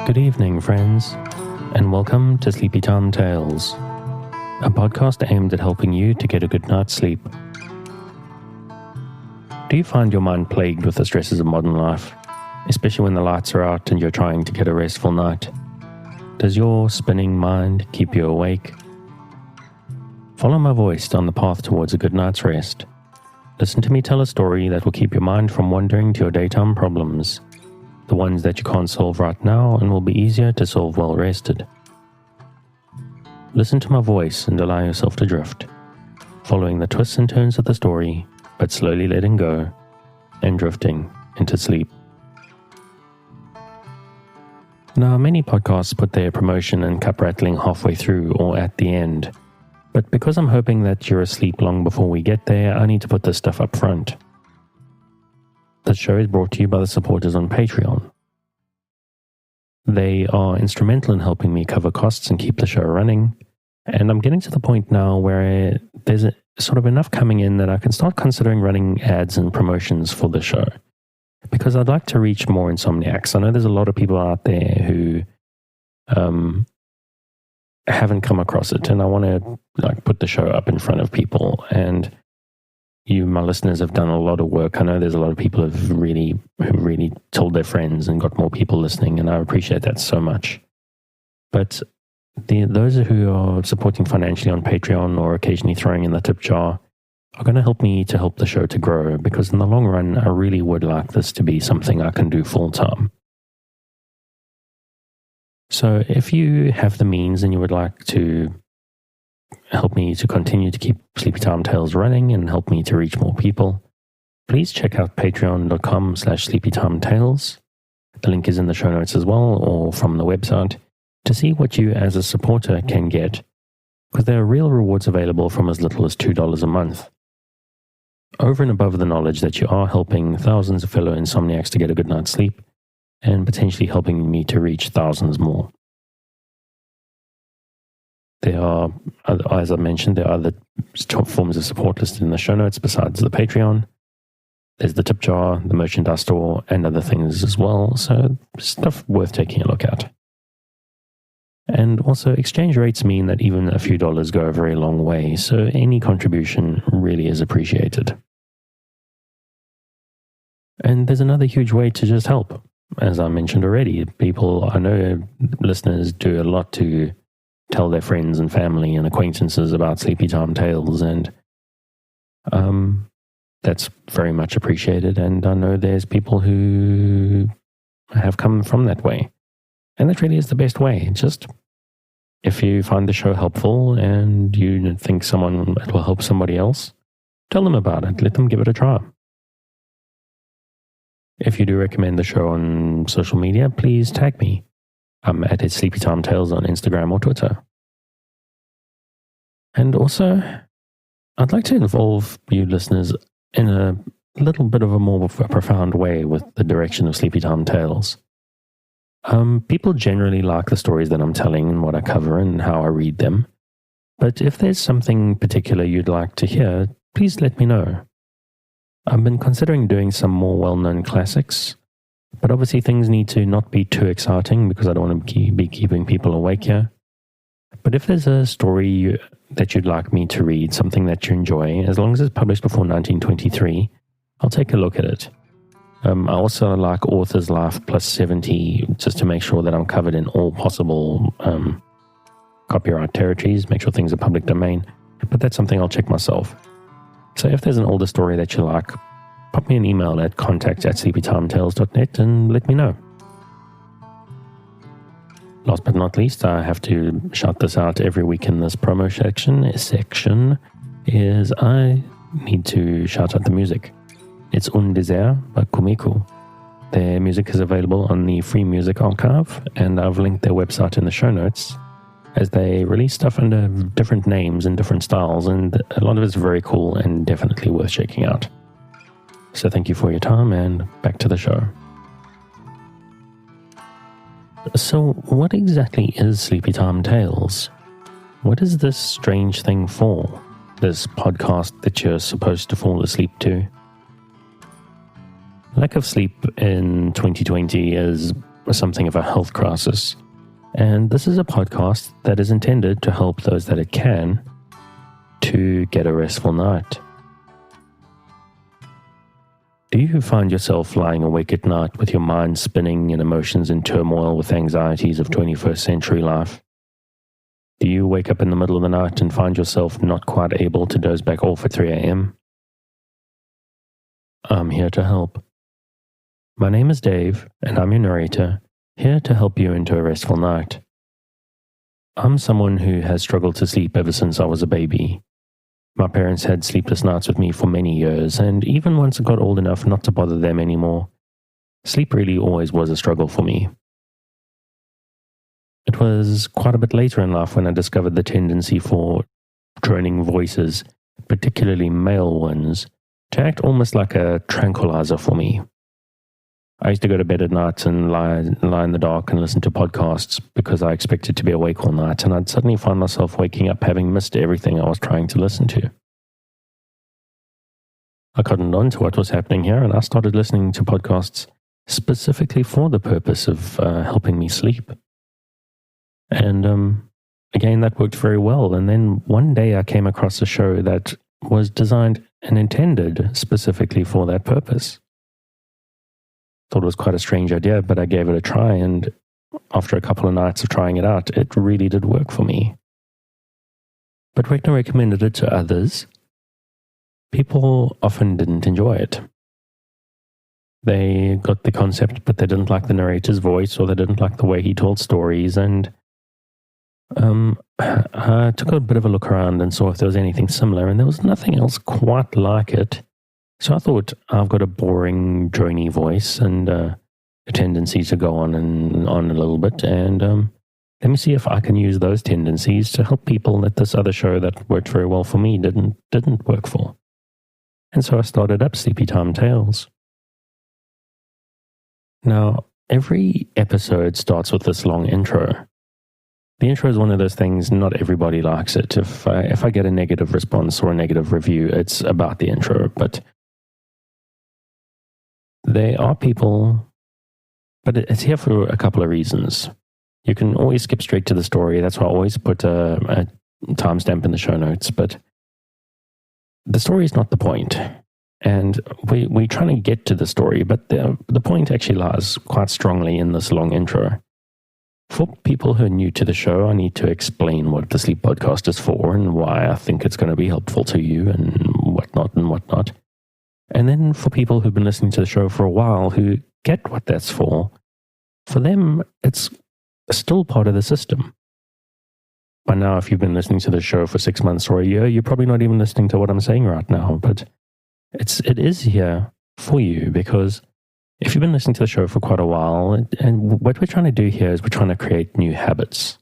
Good evening, friends, and welcome to Sleepy Time Tales, a podcast aimed at helping you to get a good night's sleep. Do you find your mind plagued with the stresses of modern life, especially when the lights are out and you're trying to get a restful night? Does your spinning mind keep you awake? Follow my voice down the path towards a good night's rest. Listen to me tell a story that will keep your mind from wandering to your daytime problems, the ones that you can't solve right now and will be easier to solve well rested. Listen to my voice and allow yourself to drift, following the twists and turns of the story, but slowly letting go and drifting into sleep. Now, many podcasts put their promotion and cup rattling halfway through or at the end, but because I'm hoping that you're asleep long before we get there, I need to put this stuff up front. The show is brought to you by the supporters on Patreon. They are instrumental in helping me cover costs and keep the show running, and I'm getting to the point now where there's sort of enough coming in that I can start considering running ads and promotions for the show, because I'd like to reach more insomniacs. I know there's a lot of people out there who haven't come across it, and I want to put the show up in front of people. And you, my listeners, have done a lot of work. I know there's a lot of people who really told their friends and got more people listening, and I appreciate that so much. But those who are supporting financially on Patreon or occasionally throwing in the tip jar are going to help me to help the show to grow, because in the long run, I really would like this to be something I can do full time. So if you have the means and you would like to help me to continue to keep Sleepy Time Tales running and help me to reach more people, please check out patreon.com/sleepytimetales. The link is in the show notes as well, or from the website, to see what you as a supporter can get, because there are real rewards available from as little as $2 a month. Over and above the knowledge that you are helping thousands of fellow insomniacs to get a good night's sleep, and potentially helping me to reach thousands more. There are, as I mentioned, there are other forms of support listed in the show notes besides the Patreon. There's the tip jar, the merchandise store, and other things as well, so stuff worth taking a look at. And also, exchange rates mean that even a few dollars go a very long way, so any contribution really is appreciated. And there's another huge way to just help. As I mentioned already, I know listeners do a lot to tell their friends and family and acquaintances about Sleepy Time Tales, and that's very much appreciated. And I know there's people who have come from that way, and that really is the best way. Just if you find the show helpful and you think it will help somebody else, tell them about it. Let them give it a try. If you do recommend the show on social media, please tag me. I'm at Sleepy Time Tales on Instagram or Twitter. And also, I'd like to involve you listeners in a little bit of a more profound way with the direction of Sleepy Time Tales. People generally like the stories that I'm telling and what I cover and how I read them. But if there's something particular you'd like to hear, please let me know. I've been considering doing some more well-known classics, but obviously things need to not be too exciting because I don't want to be keeping people awake here. But if there's a story that you'd like me to read, something that you enjoy, as long as it's published before 1923, I'll take a look at it. I also like Author's Life plus 70, just to make sure that I'm covered in all possible copyright territories, make sure things are public domain. But that's something I'll check myself. So if there's an older story that you like, pop me an email at contact@sleepytimetales.net and let me know. Last but not least, I have to shout this out every week in this promo section is I need to shout out the music. It's Un Désert by Kumiku. Their music is available on the Free Music Archive, and I've linked their website in the show notes, as they release stuff under different names and different styles, and a lot of it's very cool and definitely worth checking out. So thank you for your time, and back to the show. So what exactly is Sleepy Time Tales? What is this strange thing for? This podcast that you're supposed to fall asleep to? Lack of sleep in 2020 is something of a health crisis. And this is a podcast that is intended to help those that it can to get a restful night. Do you find yourself lying awake at night with your mind spinning and emotions in turmoil with anxieties of 21st century life? Do you wake up in the middle of the night and find yourself not quite able to doze back off at 3 a.m.? I'm here to help. My name is Dave, and I'm your narrator, here to help you into a restful night. I'm someone who has struggled to sleep ever since I was a baby. My parents had sleepless nights with me for many years, and even once I got old enough not to bother them anymore, sleep really always was a struggle for me. It was quite a bit later in life when I discovered the tendency for droning voices, particularly male ones, to act almost like a tranquilizer for me. I used to go to bed at night and lie in the dark and listen to podcasts because I expected to be awake all night, and I'd suddenly find myself waking up having missed everything I was trying to listen to. I cottoned on to what was happening here, and I started listening to podcasts specifically for the purpose of helping me sleep. And again, that worked very well. And then one day I came across a show that was designed and intended specifically for that purpose. Thought it was quite a strange idea, but I gave it a try, and after a couple of nights of trying it out, it really did work for me. But when I recommended it to others, people often didn't enjoy it. They got the concept, but they didn't like the narrator's voice, or they didn't like the way he told stories, and I took a bit of a look around and saw if there was anything similar, and there was nothing else quite like it. So I thought, I've got a boring, drony voice and a tendency to go on and on a little bit, and let me see if I can use those tendencies to help people that this other show that worked very well for me didn't work for. And so I started up Sleepy Time Tales. Now, every episode starts with this long intro. The intro is one of those things, not everybody likes it. If I get a negative response or a negative review, it's about the intro, but there are people, but it's here for a couple of reasons. You can always skip straight to the story. That's why I always put a timestamp in the show notes. But the story is not the point. And we're trying to get to the story, but the point actually lies quite strongly in this long intro. For people who are new to the show, I need to explain what the Sleep Podcast is for and why I think it's going to be helpful to you and whatnot. And then for people who've been listening to the show for a while who get what that's for them, it's still part of the system. By now, if you've been listening to the show for 6 months or a year, you're probably not even listening to what I'm saying right now, but it is here for you, because if you've been listening to the show for quite a while, and what we're trying to do here is we're trying to create new habits.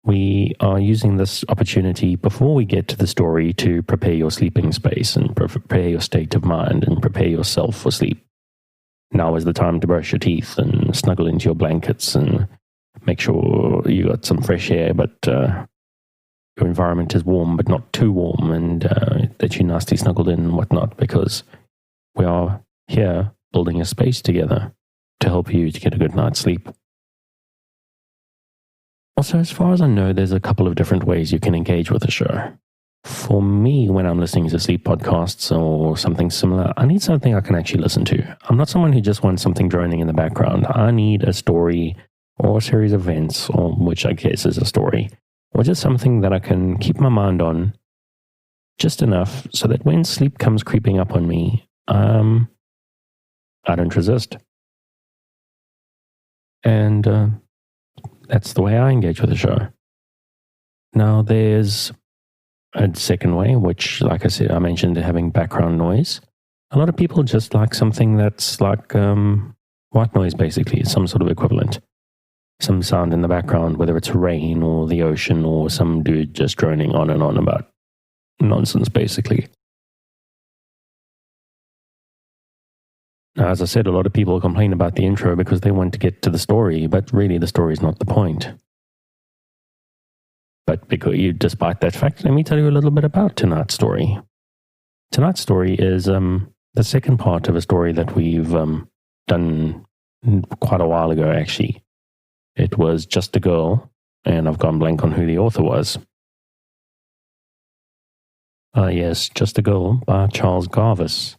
We are using this opportunity before we get to the story to prepare your sleeping space and prepare your state of mind and prepare yourself for sleep. Now is the time to brush your teeth and snuggle into your blankets and make sure you got some fresh air, but your environment is warm but not too warm, and that you're nicely snuggled in and whatnot, because we are here building a space together to help you to get a good night's sleep. Also, as far as I know, there's a couple of different ways you can engage with the show. For me, when I'm listening to sleep podcasts or something similar, I need something I can actually listen to. I'm not someone who just wants something droning in the background. I need a story or a series of events, or which I guess is a story, or just something that I can keep my mind on just enough so that when sleep comes creeping up on me, I don't resist. And that's the way I engage with the show. Now, there's a second way, which, like I said, I mentioned having background noise. A lot of people just like something that's like white noise, basically, some sort of equivalent. Some sound in the background, whether it's rain or the ocean or some dude just droning on and on about nonsense, basically. Now, as I said, a lot of people complain about the intro because they want to get to the story, but really the story is not the point. But despite that fact, let me tell you a little bit about tonight's story. Tonight's story is the second part of a story that we've done quite a while ago, actually. It was Just a Girl, and I've gone blank on who the author was. Yes, Just a Girl by Charles Garvis.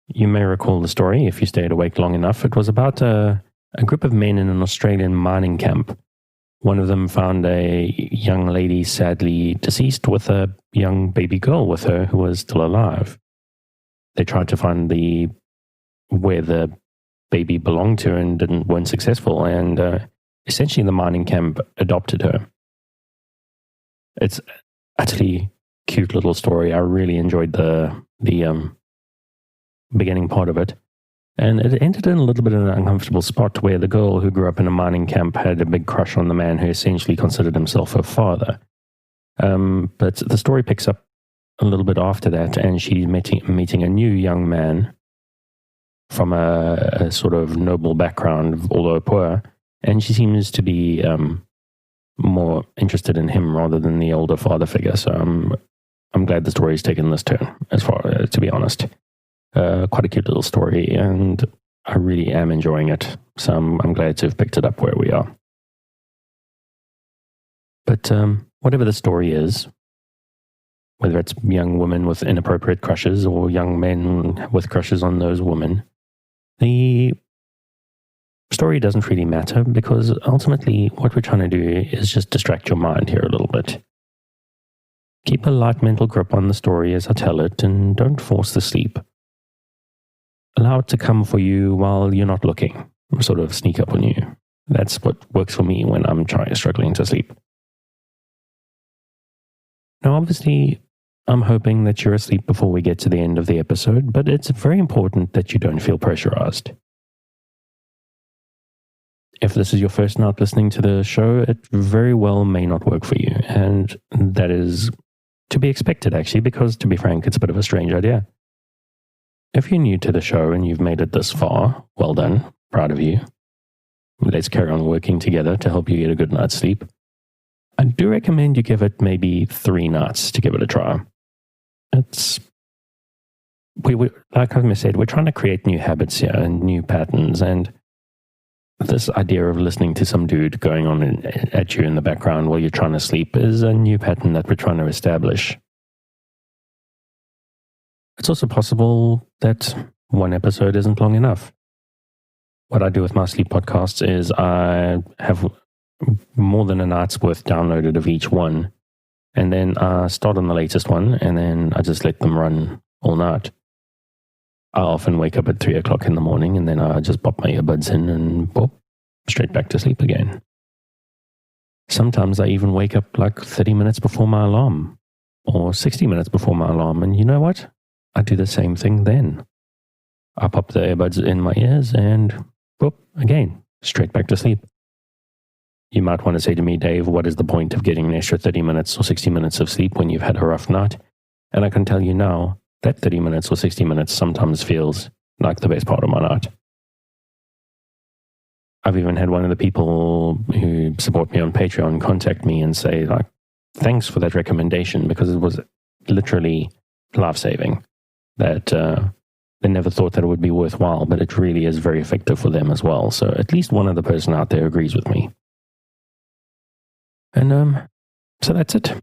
You may recall the story if you stayed awake long enough. It was about a group of men in an Australian mining camp. One of them found a young lady sadly deceased with a young baby girl with her who was still alive. They tried to find where the baby belonged to and weren't successful, and essentially the mining camp adopted her. It's utterly cute little story. I really enjoyed the beginning part of it. And it ended in a little bit of an uncomfortable spot where the girl who grew up in a mining camp had a big crush on the man who essentially considered himself her father. But the story picks up a little bit after that, and she's meeting a new young man from a sort of noble background, although poor, and she seems to be more interested in him rather than the older father figure. So I'm glad the story's taken this turn, as far to be honest. Quite a cute little story, and I really am enjoying it. So I'm glad to have picked it up where we are. But whatever the story is, whether it's young women with inappropriate crushes or young men with crushes on those women, the story doesn't really matter, because ultimately what we're trying to do is just distract your mind here a little bit. Keep a light mental grip on the story as I tell it, and don't force the sleep. Allow it to come for you while you're not looking, sort of sneak up on you. That's what works for me when I'm struggling to sleep. Now, obviously, I'm hoping that you're asleep before we get to the end of the episode, but it's very important that you don't feel pressurized. If this is your first night listening to the show, it very well may not work for you, and that is to be expected, actually, because, to be frank, it's a bit of a strange idea. If you're new to the show and you've made it this far, well done, proud of you. Let's carry on working together to help you get a good night's sleep. I do recommend you give it maybe 3 nights to give it a try. Like I said, we're trying to create new habits here and new patterns, and this idea of listening to some dude going on at you in the background while you're trying to sleep is a new pattern that we're trying to establish. It's also possible that one episode isn't long enough. What I do with my sleep podcasts is I have more than a night's worth downloaded of each one, and then I start on the latest one, and then I just let them run all night. I often wake up at 3 o'clock in the morning, and then I just pop my earbuds in and pop, straight back to sleep again. Sometimes I even wake up like 30 minutes before my alarm, or 60 minutes before my alarm, and you know what? I do the same thing then. I pop the earbuds in my ears and boop, again, straight back to sleep. You might want to say to me, Dave, what is the point of getting an extra 30 minutes or 60 minutes of sleep when you've had a rough night? And I can tell you now, that 30 minutes or 60 minutes sometimes feels like the best part of my night. I've even had one of the people who support me on Patreon contact me and say, like, thanks for that recommendation, because it was literally life-saving. That they never thought that it would be worthwhile, but it really is very effective for them as well. So at least one other person out there agrees with me. And so that's it.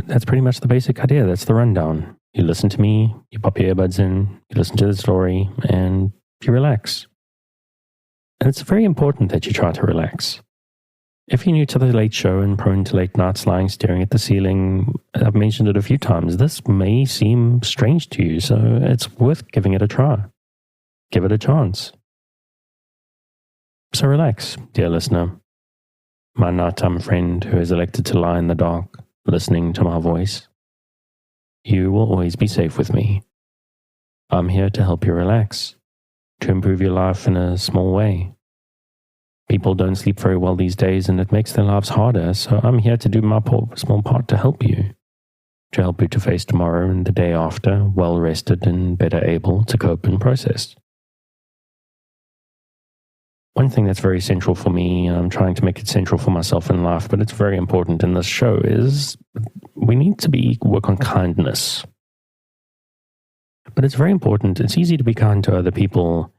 That's pretty much the basic idea. That's the rundown. You listen to me, you pop your earbuds in, you listen to the story, and you relax. And it's very important that you try to relax. If you're new to the late show and prone to late nights lying staring at the ceiling, I've mentioned it a few times, this may seem strange to you, so it's worth giving it a try. Give it a chance. So relax, dear listener. My nighttime friend who is elected to lie in the dark, listening to my voice. You will always be safe with me. I'm here to help you relax, to improve your life in a small way. People don't sleep very well these days, and it makes their lives harder, so I'm here to do my small part to help you to face tomorrow and the day after, well-rested and better able to cope and process. One thing that's very central for me, and I'm trying to make it central for myself in life, but it's very important in this show, is we need to work on kindness. But it's very important. It's easy to be kind to other people,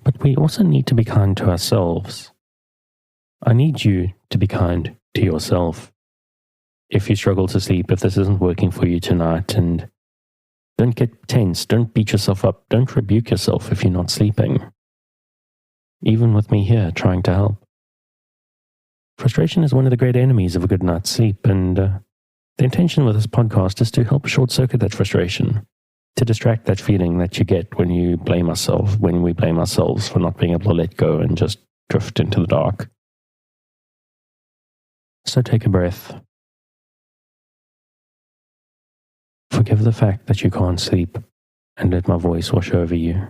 But we also need to be kind to ourselves. I need you to be kind to yourself. If you struggle to sleep, if this isn't working for you tonight, and don't get tense, don't beat yourself up, don't rebuke yourself if you're not sleeping. Even with me here trying to help. Frustration is one of the great enemies of a good night's sleep, and the intention with this podcast is to help short-circuit that frustration, to distract that feeling that you get when we blame ourselves for not being able to let go and just drift into the dark. So take a breath. Forgive the fact that you can't sleep and let my voice wash over you.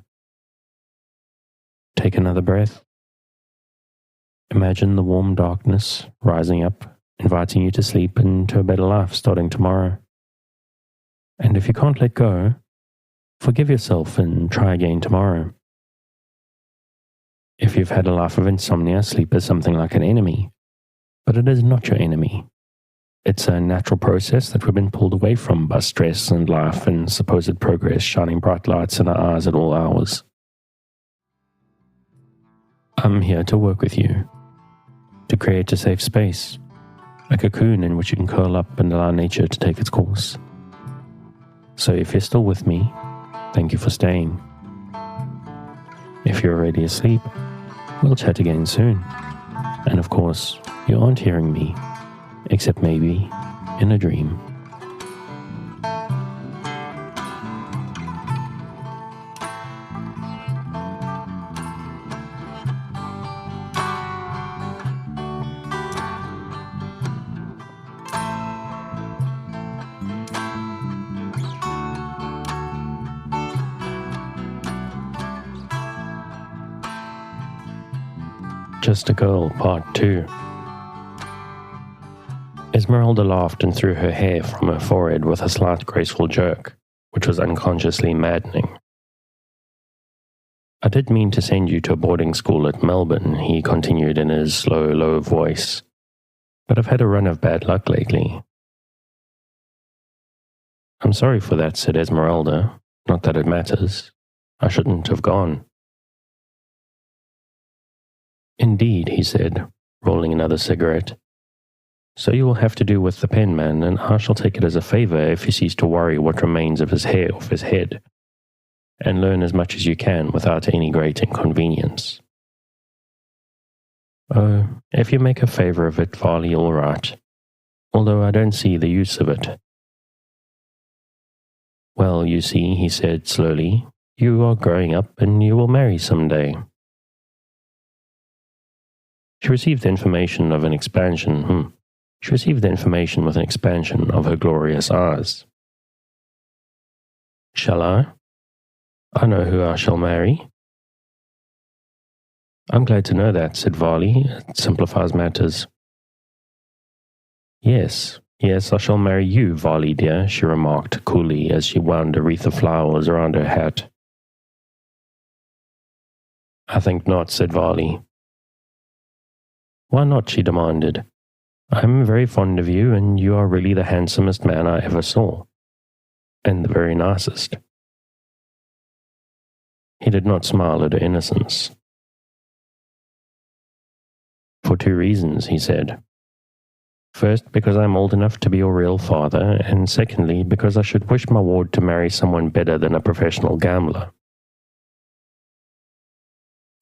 Take another breath. Imagine the warm darkness rising up, inviting you to sleep and to a better life starting tomorrow. And if you can't let go, forgive yourself and try again tomorrow. If you've had a life of insomnia, sleep is something like an enemy, but it is not your enemy. It's a natural process that we've been pulled away from by stress and life and supposed progress shining bright lights in our eyes at all hours. I'm here to work with you, to create a safe space, a cocoon in which you can curl up and allow nature to take its course. So if you're still with me, thank you for staying. If you're already asleep, we'll chat again soon. And of course, you aren't hearing me, except maybe in a dream. Just a Girl, Part 2. Esmeralda laughed and threw her hair from her forehead with a slight graceful jerk, which was unconsciously maddening. I did mean to send you to a boarding school at Melbourne, he continued in his slow, low voice, but I've had a run of bad luck lately. I'm sorry for that, said Esmeralda. Not that it matters. I shouldn't have gone. Indeed, he said, rolling another cigarette. So you will have to do with the penman, and I shall take it as a favor if you cease to worry what remains of his hair off his head, and learn as much as you can without any great inconvenience. Oh, if you make a favor of it, Varley, all right, although I don't see the use of it. Well, you see, he said slowly, you are growing up and you will marry some day. She received the information with an expansion of her glorious eyes. Shall I? I know who I shall marry. I'm glad to know that, said Varley. It simplifies matters. Yes, I shall marry you, Varley dear, she remarked coolly as she wound a wreath of flowers around her hat. I think not, said Varley. Why not, she demanded. I'm very fond of you, and you are really the handsomest man I ever saw, and the very nicest. He did not smile at her innocence. For 2 reasons, he said. First, because I'm old enough to be your real father, and secondly, because I should wish my ward to marry someone better than a professional gambler.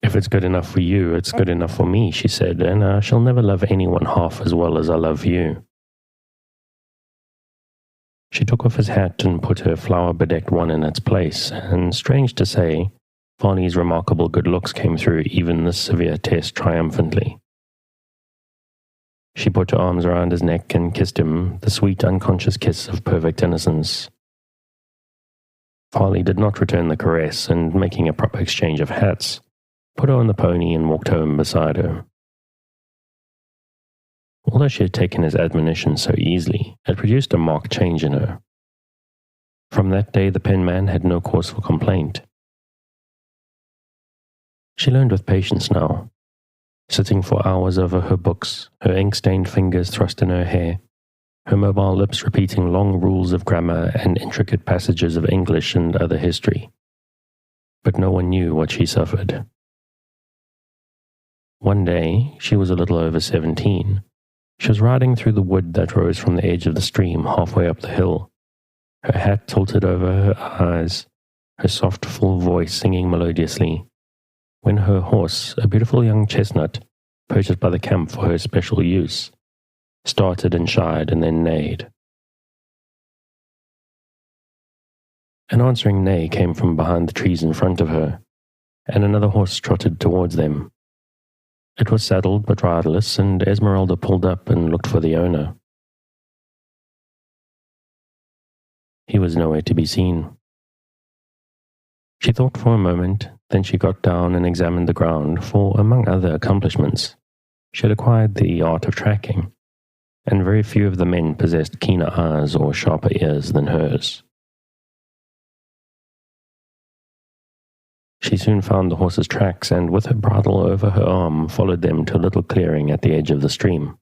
If it's good enough for you, it's good enough for me, she said, and I shall never love anyone half as well as I love you. She took off his hat and put her flower-bedecked one in its place, and strange to say, Varley's remarkable good looks came through even this severe test triumphantly. She put her arms around his neck and kissed him, the sweet, unconscious kiss of perfect innocence. Varley did not return the caress, and making a proper exchange of hats, put her on the pony and walked home beside her. Although she had taken his admonition so easily, it produced a marked change in her. From that day the penman had no cause for complaint. She learned with patience now, sitting for hours over her books, her ink-stained fingers thrust in her hair, her mobile lips repeating long rules of grammar and intricate passages of English and other history. But no one knew what she suffered. One day, she was a little over 17. She was riding through the wood that rose from the edge of the stream halfway up the hill, her hat tilted over her eyes, her soft, full voice singing melodiously, when her horse, a beautiful young chestnut, purchased by the camp for her special use, started and shied and then neighed. An answering neigh came from behind the trees in front of her, and another horse trotted towards them. It was saddled but riderless, and Esmeralda pulled up and looked for the owner. He was nowhere to be seen. She thought for a moment, then she got down and examined the ground, for, among other accomplishments, she had acquired the art of tracking, and very few of the men possessed keener eyes or sharper ears than hers. She soon found the horse's tracks, and with her bridle over her arm followed them to a little clearing at the edge of the stream.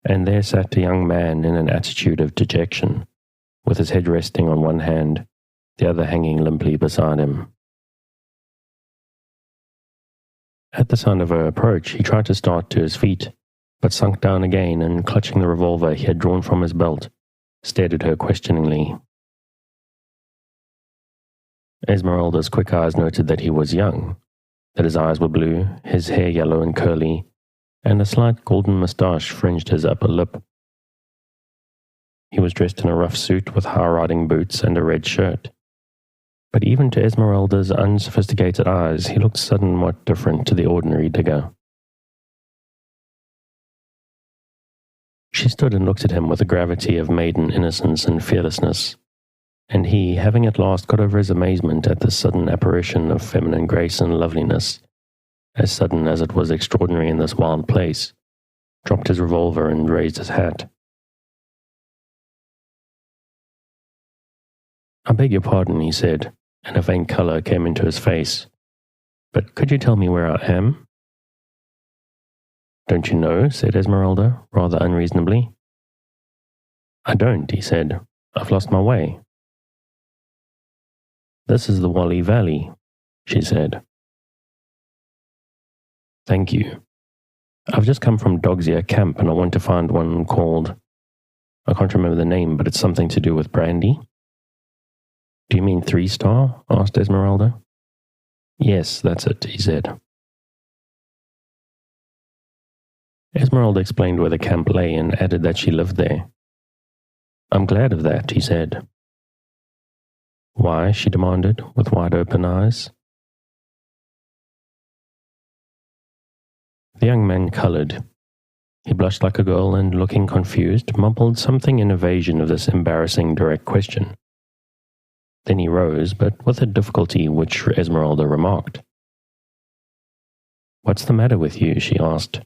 And there sat a young man in an attitude of dejection, with his head resting on one hand, the other hanging limply beside him. At the sound of her approach, he tried to start to his feet, but sunk down again, and clutching the revolver he had drawn from his belt, stared at her questioningly. Esmeralda's quick eyes noted that he was young, that his eyes were blue, his hair yellow and curly, and a slight golden moustache fringed his upper lip. He was dressed in a rough suit with high-riding boots and a red shirt. But even to Esmeralda's unsophisticated eyes, he looked somewhat different to the ordinary digger. She stood and looked at him with the gravity of maiden innocence and fearlessness, and he, having at last got over his amazement at this sudden apparition of feminine grace and loveliness, as sudden as it was extraordinary in this wild place, dropped his revolver and raised his hat. "I beg your pardon," he said, and a faint color came into his face. "But could you tell me where I am?" "Don't you know?" said Esmeralda, rather unreasonably. "I don't," he said. "I've lost my way." "This is the Wally Valley," she said. "Thank you. I've just come from Dog's Ear Camp, and I want to find one called... I can't remember the name, but it's something to do with brandy." "Do you mean 3-Star?" asked Esmeralda. "Yes, that's it," he said. Esmeralda explained where the camp lay and added that she lived there. "I'm glad of that," he said. "Why?" she demanded, with wide-open eyes. The young man colored. He blushed like a girl and, looking confused, mumbled something in evasion of this embarrassing direct question. Then he rose, but with a difficulty which Esmeralda remarked. "What's the matter with you?" she asked.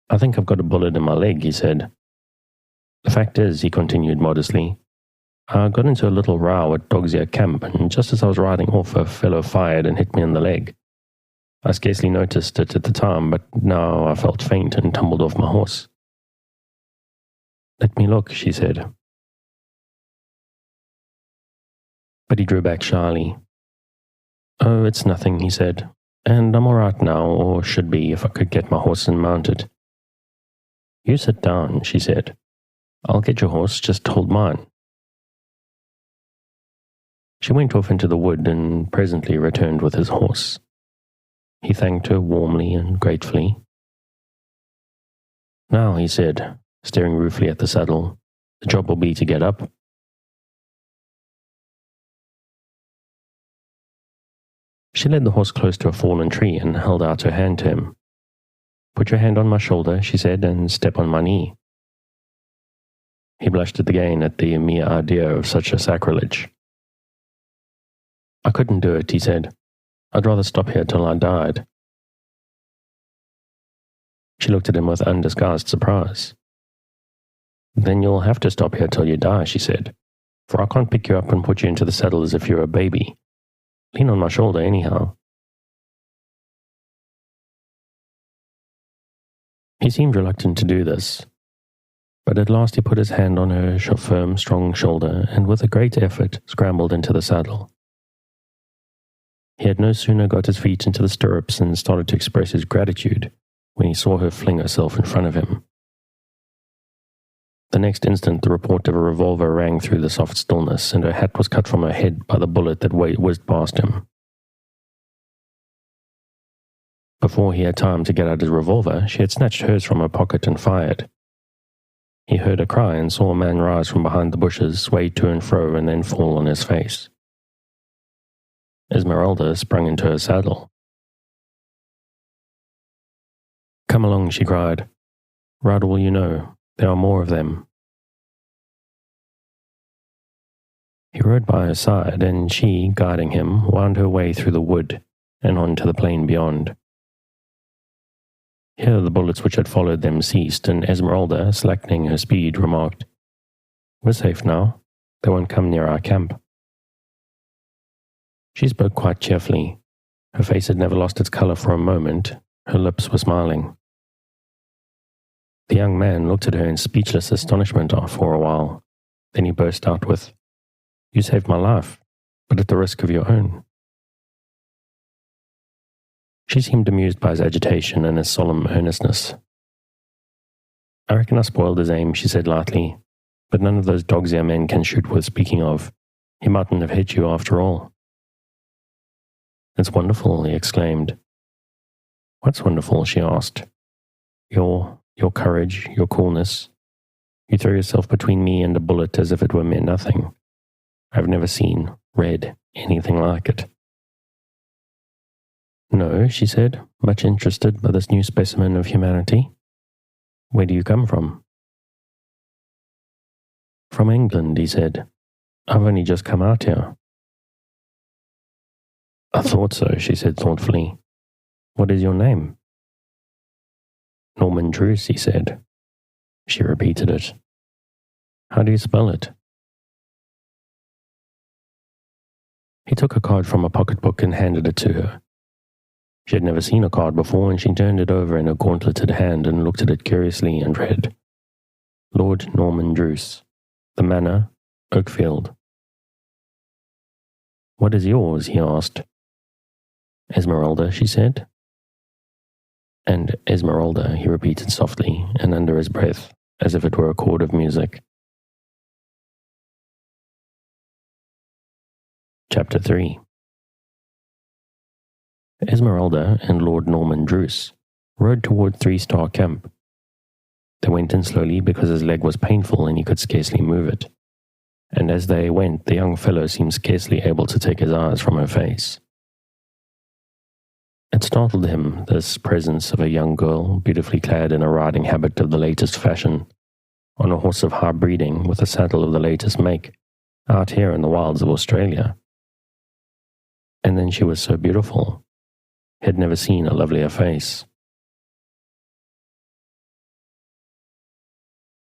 "I think I've got a bullet in my leg," he said. "The fact is," he continued modestly, "I got into a little row at Dog's Ear Camp, and just as I was riding off, a fellow fired and hit me in the leg. I scarcely noticed it at the time, but now I felt faint and tumbled off my horse." "Let me look," she said. But he drew back shyly. "Oh, it's nothing," he said, "and I'm all right now, or should be if I could get my horse and mount it." "You sit down," she said. "I'll get your horse, just hold mine." She went off into the wood and presently returned with his horse. He thanked her warmly and gratefully. "Now," he said, staring ruefully at the saddle, "the job will be to get up." She led the horse close to a fallen tree and held out her hand to him. "Put your hand on my shoulder," she said, "and step on my knee." He blushed again at the mere idea of such a sacrilege. "I couldn't do it," he said. "I'd rather stop here till I died." She looked at him with undisguised surprise. "Then you'll have to stop here till you die," she said, "for I can't pick you up and put you into the saddle as if you're a baby. Lean on my shoulder anyhow." He seemed reluctant to do this, but at last he put his hand on her firm, strong shoulder and with a great effort scrambled into the saddle. He had no sooner got his feet into the stirrups and started to express his gratitude when he saw her fling herself in front of him. The next instant, the report of a revolver rang through the soft stillness, and her hat was cut from her head by the bullet that whizzed past him. Before he had time to get out his revolver, she had snatched hers from her pocket and fired. He heard a cry and saw a man rise from behind the bushes, sway to and fro, and then fall on his face. Esmeralda sprung into her saddle. "Come along," she cried. "Ride all you know. There are more of them." He rode by her side, and she, guiding him, wound her way through the wood and on to the plain beyond. Here the bullets which had followed them ceased, and Esmeralda, slackening her speed, remarked, "We're safe now. They won't come near our camp." She spoke quite cheerfully. Her face had never lost its color for a moment. Her lips were smiling. The young man looked at her in speechless astonishment for a while. Then he burst out with, "You saved my life, but at the risk of your own." She seemed amused by his agitation and his solemn earnestness. "I reckon I spoiled his aim," she said lightly, "but none of those dog's-ear men can shoot worth speaking of. He mightn't have hit you after all." "It's wonderful," he exclaimed. "What's wonderful?" she asked. Your courage, your coolness. You throw yourself between me and a bullet as if it were mere nothing. I've never seen, read, anything like it." "No," she said, much interested by this new specimen of humanity. "Where do you come from?" "From England," he said. "I've only just come out here." "I thought so," she said thoughtfully. "What is your name?" "Norman Druce," he said. She repeated it. "How do you spell it?" He took a card from a pocketbook and handed it to her. She had never seen a card before, and she turned it over in a gauntleted hand and looked at it curiously and read, "Lord Norman Druce, The Manor, Oakfield." "What is yours?" he asked. "Esmeralda," she said. "And Esmeralda," he repeated softly and under his breath, as if it were a chord of music. Chapter 3. Esmeralda and Lord Norman Druce rode toward Three Star Camp. They went in slowly because his leg was painful and he could scarcely move it. And as they went, the young fellow seemed scarcely able to take his eyes from her face. It startled him, this presence of a young girl, beautifully clad in a riding habit of the latest fashion, on a horse of high breeding with a saddle of the latest make, out here in the wilds of Australia. And then she was so beautiful. He had never seen a lovelier face.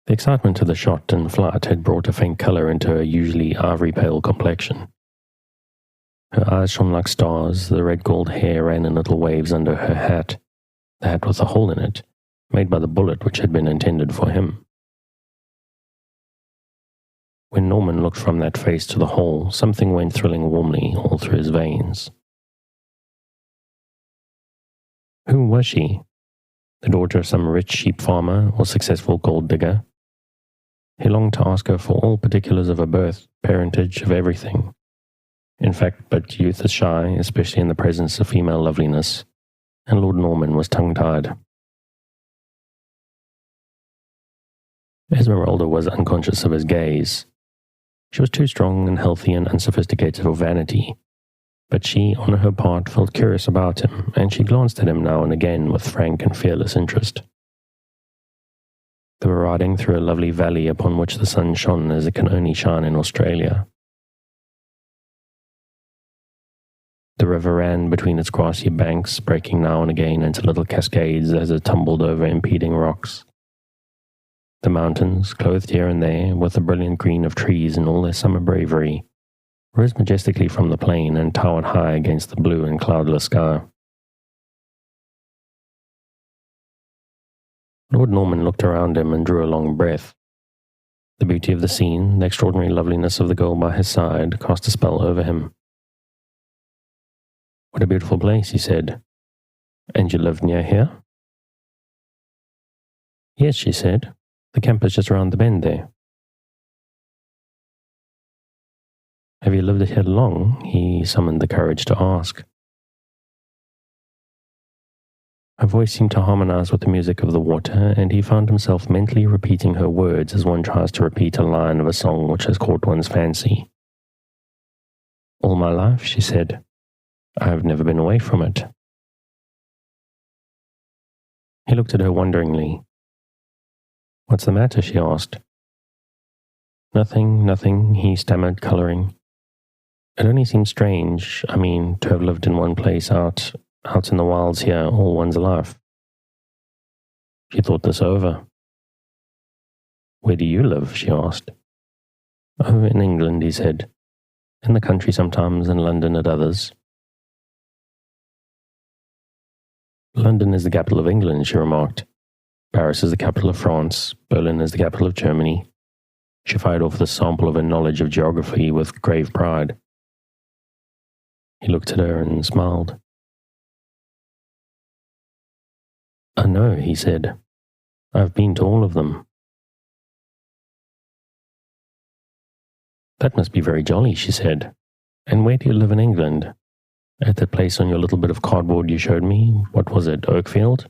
The excitement of the shot and flight had brought a faint color into her usually ivory-pale complexion. Her eyes shone like stars, the red-gold hair ran in little waves under her hat, the hat with a hole in it, made by the bullet which had been intended for him. When Norman looked from that face to the hole, something went thrilling warmly all through his veins. Who was she? The daughter of some rich sheep farmer or successful gold digger? He longed to ask her for all particulars of her birth, parentage, of everything. In fact, but youth is shy, especially in the presence of female loveliness, and Lord Norman was tongue-tied. Esmeralda was unconscious of his gaze. She was too strong and healthy and unsophisticated for vanity, but she, on her part, felt curious about him, and she glanced at him now and again with frank and fearless interest. They were riding through a lovely valley upon which the sun shone as it can only shine in Australia. The river ran between its grassy banks, breaking now and again into little cascades as it tumbled over impeding rocks. The mountains, clothed here and there with the brilliant green of trees in all their summer bravery, rose majestically from the plain and towered high against the blue and cloudless sky. Lord Norman looked around him and drew a long breath. The beauty of the scene, the extraordinary loveliness of the girl by his side, cast a spell over him. What a beautiful place, he said. And you live near here? Yes, she said. The camp is just around the bend there. Have you lived here long? He summoned the courage to ask. Her voice seemed to harmonize with the music of the water, and he found himself mentally repeating her words as one tries to repeat a line of a song which has caught one's fancy. All my life, she said. I have never been away from it. He looked at her wonderingly. What's the matter? She asked. Nothing, he stammered, colouring. It only seems strange, to have lived in one place out in the wilds here all one's life. She thought this over. Where do you live? She asked. Oh, in England, he said. In the country sometimes, in London at others. London is the capital of England, she remarked. Paris is the capital of France. Berlin is the capital of Germany. She fired off the sample of her knowledge of geography with grave pride. He looked at her and smiled. I know, he said. I've been to all of them. That must be very jolly, she said. And where do you live in England? At that place on your little bit of cardboard you showed me? What was it, Oakfield?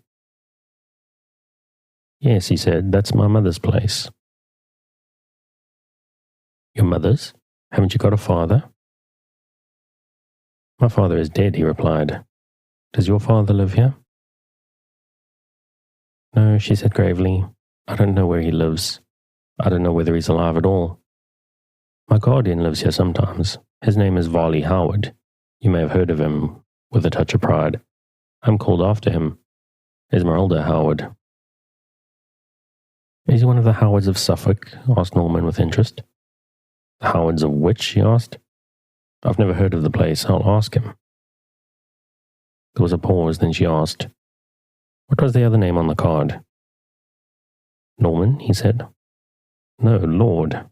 Yes, he said, that's my mother's place. Your mother's? Haven't you got a father? My father is dead, he replied. Does your father live here? No, she said gravely. I don't know where he lives. I don't know whether he's alive at all. My guardian lives here sometimes. His name is Varley Howard. You may have heard of him, with a touch of pride. I'm called after him. Esmeralda Howard. Is he one of the Howards of Suffolk? Asked Norman with interest. The Howards of which? She asked. I've never heard of the place. I'll ask him. There was a pause, then she asked, what was the other name on the card? Norman, he said. No, Lord.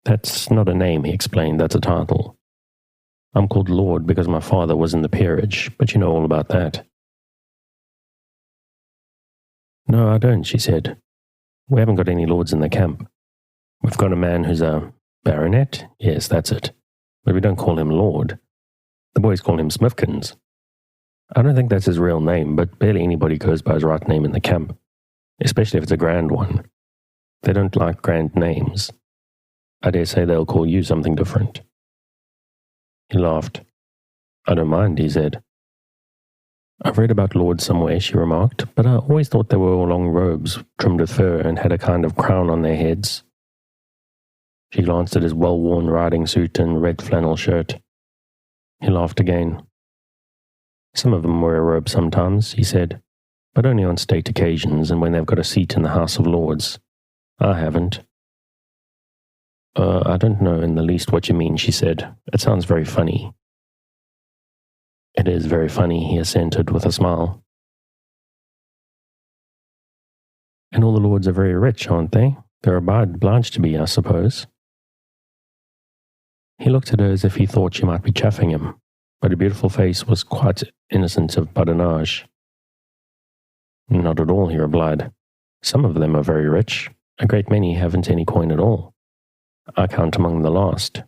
That's not a name, he explained. That's a title. I'm called Lord because my father was in the peerage, but you know all about that. No, I don't, she said. We haven't got any lords in the camp. We've got a man who's a baronet. Yes, that's it. But we don't call him Lord. The boys call him Smithkins. I don't think that's his real name, but barely anybody goes by his right name in the camp, especially if it's a grand one. They don't like grand names. I dare say they'll call you something different. He laughed. I don't mind, he said. I've read about lords somewhere, she remarked, but I always thought they wore long robes trimmed with fur and had a kind of crown on their heads. She glanced at his well-worn riding suit and red flannel shirt. He laughed again. Some of them wear a robe sometimes, he said, but only on state occasions and when they've got a seat in the House of Lords. I haven't. I don't know in the least what you mean, she said. It sounds very funny. It is very funny, he assented with a smile. And all the lords are very rich, aren't they? They're obliged to be, I suppose. He looked at her as if he thought she might be chaffing him, but her beautiful face was quite innocent of badinage. Not at all, he replied. Some of them are very rich. A great many haven't any coin at all. I count among the last.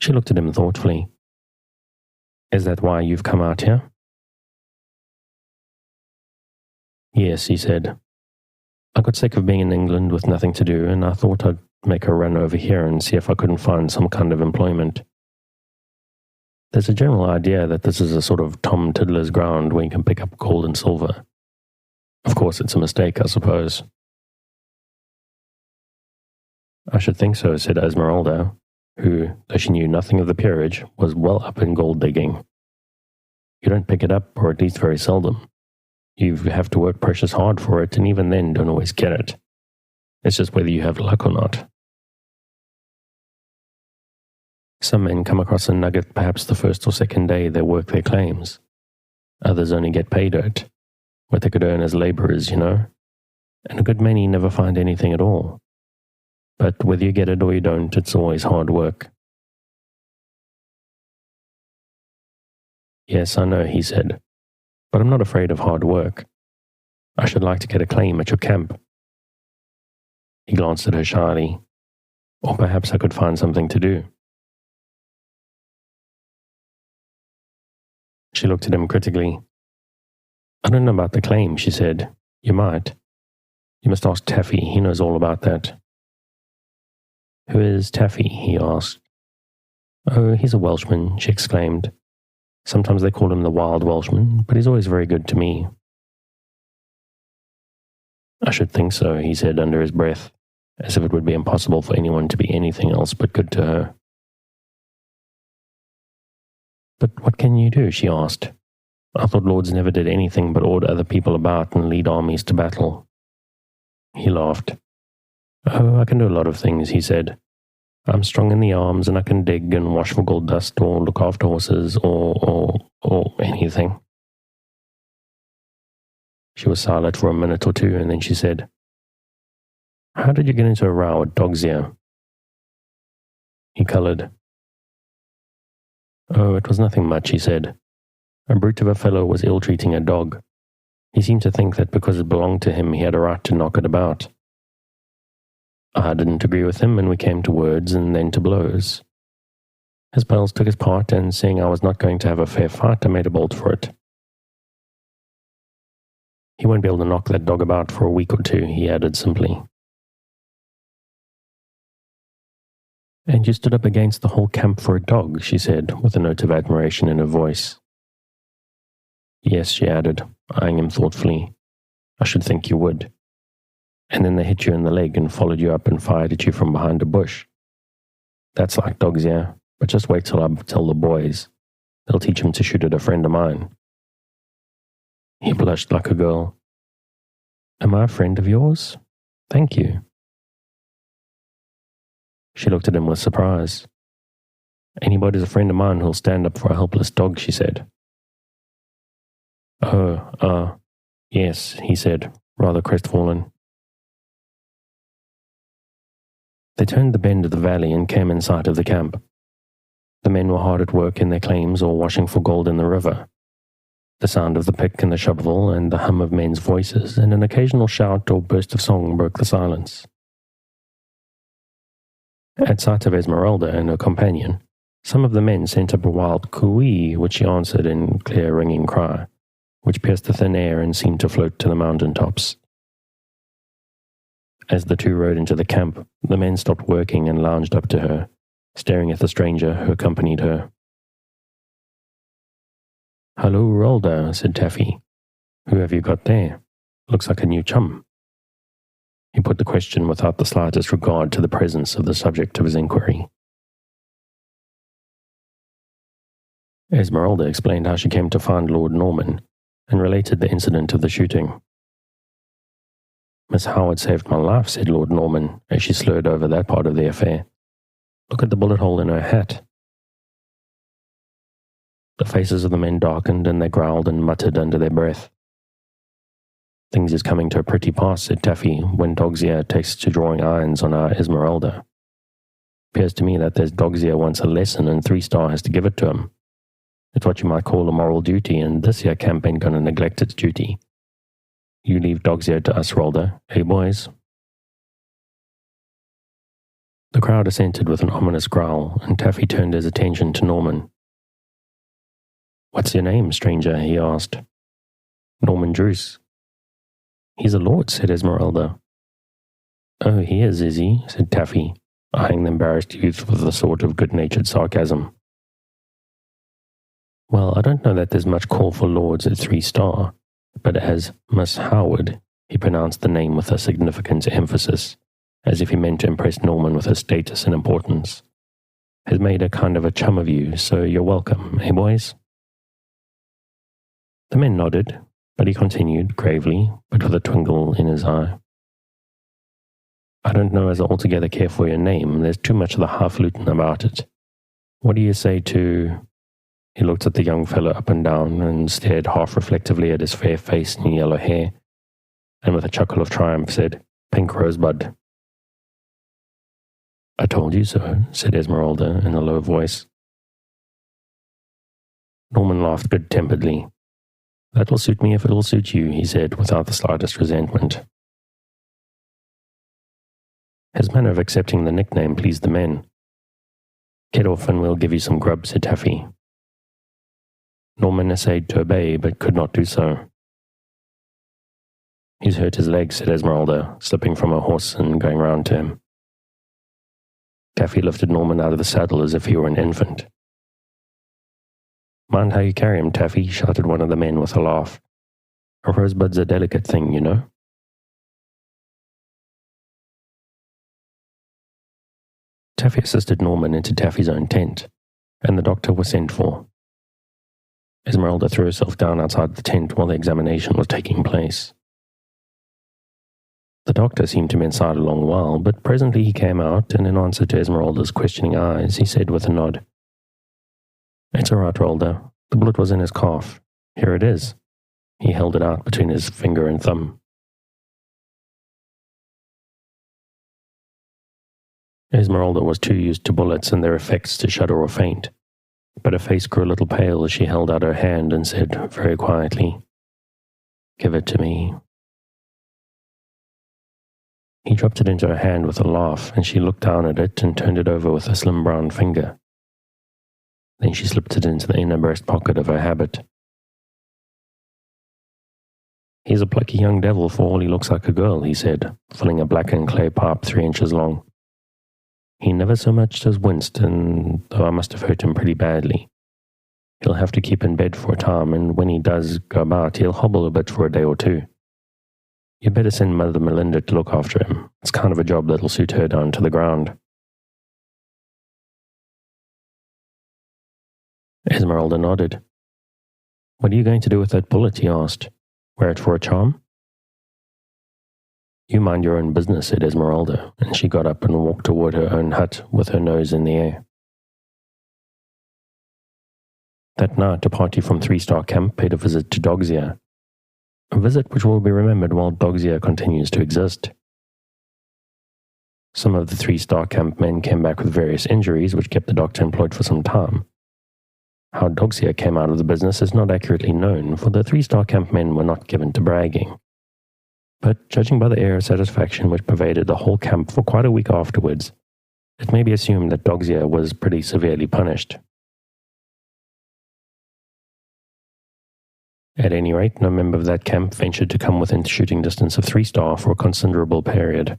She looked at him thoughtfully. Is that why you've come out here? Yes, he said. I got sick of being in England with nothing to do, and I thought I'd make a run over here and see if I couldn't find some kind of employment. There's a general idea that this is a sort of Tom Tiddler's ground where you can pick up gold and silver. Of course, it's a mistake, I suppose. I should think so, said Esmeralda, who, though she knew nothing of the peerage, was well up in gold digging. You don't pick it up, or at least very seldom. You have to work precious hard for it, and even then don't always get it. It's just whether you have luck or not. Some men come across a nugget perhaps the first or second day they work their claims. Others only get pay dirt, what they could earn as labourers, you know. And a good many never find anything at all. But whether you get it or you don't, it's always hard work. Yes, I know, he said, but I'm not afraid of hard work. I should like to get a claim at your camp. He glanced at her shyly. Or perhaps I could find something to do. She looked at him critically. I don't know about the claim, she said. You might. You must ask Taffy, he knows all about that. Who is Taffy? He asked. Oh, he's a Welshman, she exclaimed. Sometimes they call him the Wild Welshman, but he's always very good to me. I should think so, he said under his breath, as if it would be impossible for anyone to be anything else but good to her. But what can you do? She asked. I thought lords never did anything but order other people about and lead armies to battle. He laughed. Oh, I can do a lot of things, he said. I'm strong in the arms and I can dig and wash for gold dust or look after horses or anything. She was silent for a minute or two and then she said, How did you get into a row at Dog's Ear? He coloured. Oh, it was nothing much, he said. A brute of a fellow was ill-treating a dog. He seemed to think that because it belonged to him, he had a right to knock it about. I didn't agree with him, and we came to words and then to blows. His pals took his part, and seeing I was not going to have a fair fight, I made a bolt for it. He won't be able to knock that dog about for a week or two, he added simply. And you stood up against the whole camp for a dog, she said, with a note of admiration in her voice. Yes, she added, eyeing him thoughtfully. I should think you would. And then they hit you in the leg and followed you up and fired at you from behind a bush. That's like Dog's Ear, but just wait till I tell the boys. They'll teach him to shoot at a friend of mine. He blushed like a girl. Am I a friend of yours? Thank you. She looked at him with surprise. Anybody's a friend of mine who'll stand up for a helpless dog, she said. Oh, yes, he said, rather crestfallen. They turned the bend of the valley and came in sight of the camp. The men were hard at work in their claims or washing for gold in the river. The sound of the pick and the shovel and the hum of men's voices and an occasional shout or burst of song broke the silence. At sight of Esmeralda and her companion, some of the men sent up a wild coo-ee, which she answered in clear ringing cry, which pierced the thin air and seemed to float to the mountain tops. As the two rode into the camp, the men stopped working and lounged up to her, staring at the stranger who accompanied her. Hello, Rolda, said Taffy. Who have you got there? Looks like a new chum. He put the question without the slightest regard to the presence of the subject of his inquiry. Esmeralda explained how she came to find Lord Norman, and related the incident of the shooting. Miss Howard saved my life, said Lord Norman, as she slurred over that part of the affair. Look at the bullet hole in her hat. The faces of the men darkened, and they growled and muttered under their breath. Things is coming to a pretty pass, said Taffy, when Dog's Ear takes to drawing irons on our Esmeralda. Appears to me that there's Dog's Ear wants a lesson and 3-Star has to give it to him. It's what you might call a moral duty, and this here camp ain't gonna neglect its duty. You leave Dog's Ear to us, Rolda, eh, boys? The crowd assented with an ominous growl, and Taffy turned his attention to Norman. What's your name, stranger? He asked. Norman Druce. He's a lord, said Esmeralda. Oh, he is he? Said Taffy, eyeing the embarrassed youth with a sort of good-natured sarcasm. Well, I don't know that there's much call for lords at 3-Star, but as Miss Howard, he pronounced the name with a significant emphasis, as if he meant to impress Norman with his status and importance, has made a kind of a chum of you, so you're welcome, eh, boys? The men nodded, but he continued, gravely, but with a twinkle in his eye. I don't know as I altogether care for your name. There's too much of the highfalutin about it. What do you say to... He looked at the young fellow up and down and stared half-reflectively at his fair face and yellow hair, and with a chuckle of triumph said, Pink Rosebud. I told you so, said Esmeralda in a low voice. Norman laughed good-temperedly. That will suit me if it will suit you, he said, without the slightest resentment. His manner of accepting the nickname pleased the men. Get off and we'll give you some grub, said Taffy. Norman essayed to obey, but could not do so. He's hurt his leg, said Esmeralda, slipping from her horse and going round to him. Taffy lifted Norman out of the saddle as if he were an infant. Mind how you carry him, Taffy, shouted one of the men with a laugh. A rosebud's a delicate thing, you know. Taffy assisted Norman into Taffy's own tent, and the doctor was sent for. Esmeralda threw herself down outside the tent while the examination was taking place. The doctor seemed to be inside a long while, but presently he came out, and in answer to Esmeralda's questioning eyes, he said with a nod, It's all right, Rolda. The bullet was in his calf. Here it is. He held it out between his finger and thumb. Esmeralda was too used to bullets and their effects to shudder or faint, but her face grew a little pale as she held out her hand and said very quietly, Give it to me. He dropped it into her hand with a laugh, and she looked down at it and turned it over with a slim brown finger. Then she slipped it into the inner breast pocket of her habit. He's a plucky young devil for all he looks like a girl, he said, filling a blackened clay pipe 3 inches long. He never so much as winced, and though I must have hurt him pretty badly, he'll have to keep in bed for a time, and when he does go about, he'll hobble a bit for a day or two. You'd better send Mother Melinda to look after him. It's kind of a job that'll suit her down to the ground. Esmeralda nodded. What are you going to do with that bullet, he asked. Wear it for a charm? You mind your own business, said Esmeralda, and she got up and walked toward her own hut with her nose in the air. That night, a party from 3-Star Camp paid a visit to Dogsia, a visit which will be remembered while Dogsia continues to exist. Some of the 3-Star Camp men came back with various injuries which kept the doctor employed for some time. How Dogsia came out of the business is not accurately known, for the 3-Star Camp men were not given to bragging. But judging by the air of satisfaction which pervaded the whole camp for quite a week afterwards, it may be assumed that Dogsia was pretty severely punished. At any rate, no member of that camp ventured to come within shooting distance of 3-Star for a considerable period.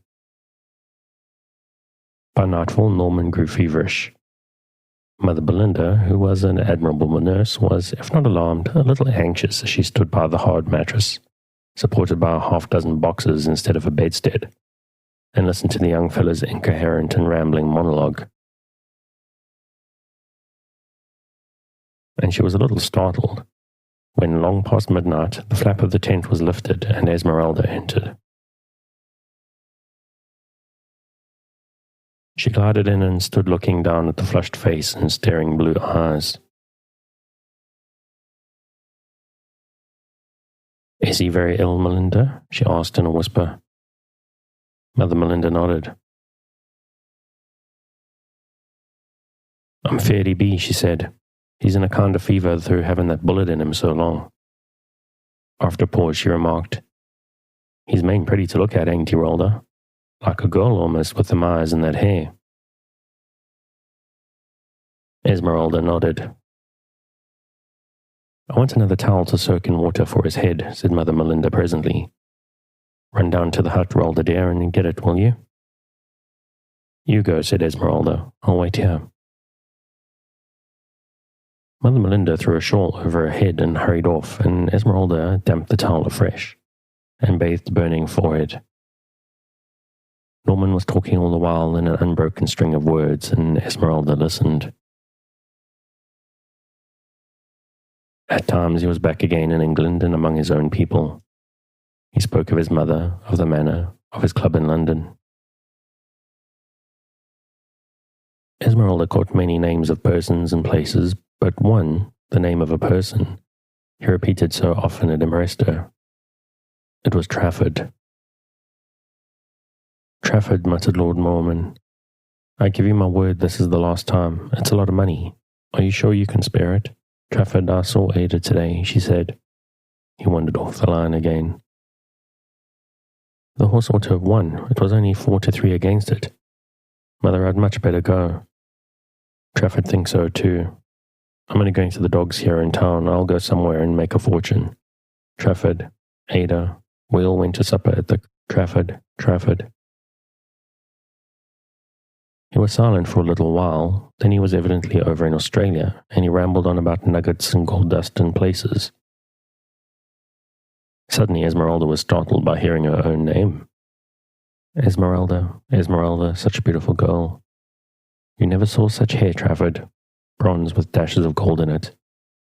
By nightfall, Norman grew feverish. Mother Belinda, who was an admirable nurse, was, if not alarmed, a little anxious as she stood by the hard mattress, supported by a half-dozen boxes instead of a bedstead, and listened to the young fellow's incoherent and rambling monologue. And she was a little startled when, long past midnight, the flap of the tent was lifted and Esmeralda entered. She glided in and stood looking down at the flushed face and staring blue eyes. Is he very ill, Melinda? She asked in a whisper. Mother Melinda nodded. I'm feared he be, she said. He's in a kind of fever through having that bullet in him so long. After a pause, she remarked, He's main pretty to look at, ain't he, Rolda? Like a girl almost, with them eyes and that hair. Esmeralda nodded. I want another towel to soak in water for his head, said Mother Melinda presently. Run down to the hut, Rolda dear, and get it, will you? You go, said Esmeralda. I'll wait here. Mother Melinda threw a shawl over her head and hurried off, and Esmeralda damped the towel afresh and bathed the burning forehead. Norman was talking all the while in an unbroken string of words, and Esmeralda listened. At times he was back again in England and among his own people. He spoke of his mother, of the manor, of his club in London. Esmeralda caught many names of persons and places, but one, the name of a person, he repeated so often it impressed her. It was Trafford. Trafford, muttered Lord Norman. I give you my word this is the last time. It's a lot of money. Are you sure you can spare it? Trafford, I saw Ada today, she said. He wandered off the line again. The horse ought to have won. It was only 4-3 against it. Mother, I'd much better go. Trafford thinks so too. I'm only going to the dogs here in town. I'll go somewhere and make a fortune. Trafford, Ada, we all went to supper at the Trafford. He was silent for a little while, then he was evidently over in Australia, and he rambled on about nuggets and gold dust and places. Suddenly Esmeralda was startled by hearing her own name. Esmeralda, such a beautiful girl. You never saw such hair, Trafford, bronze with dashes of gold in it,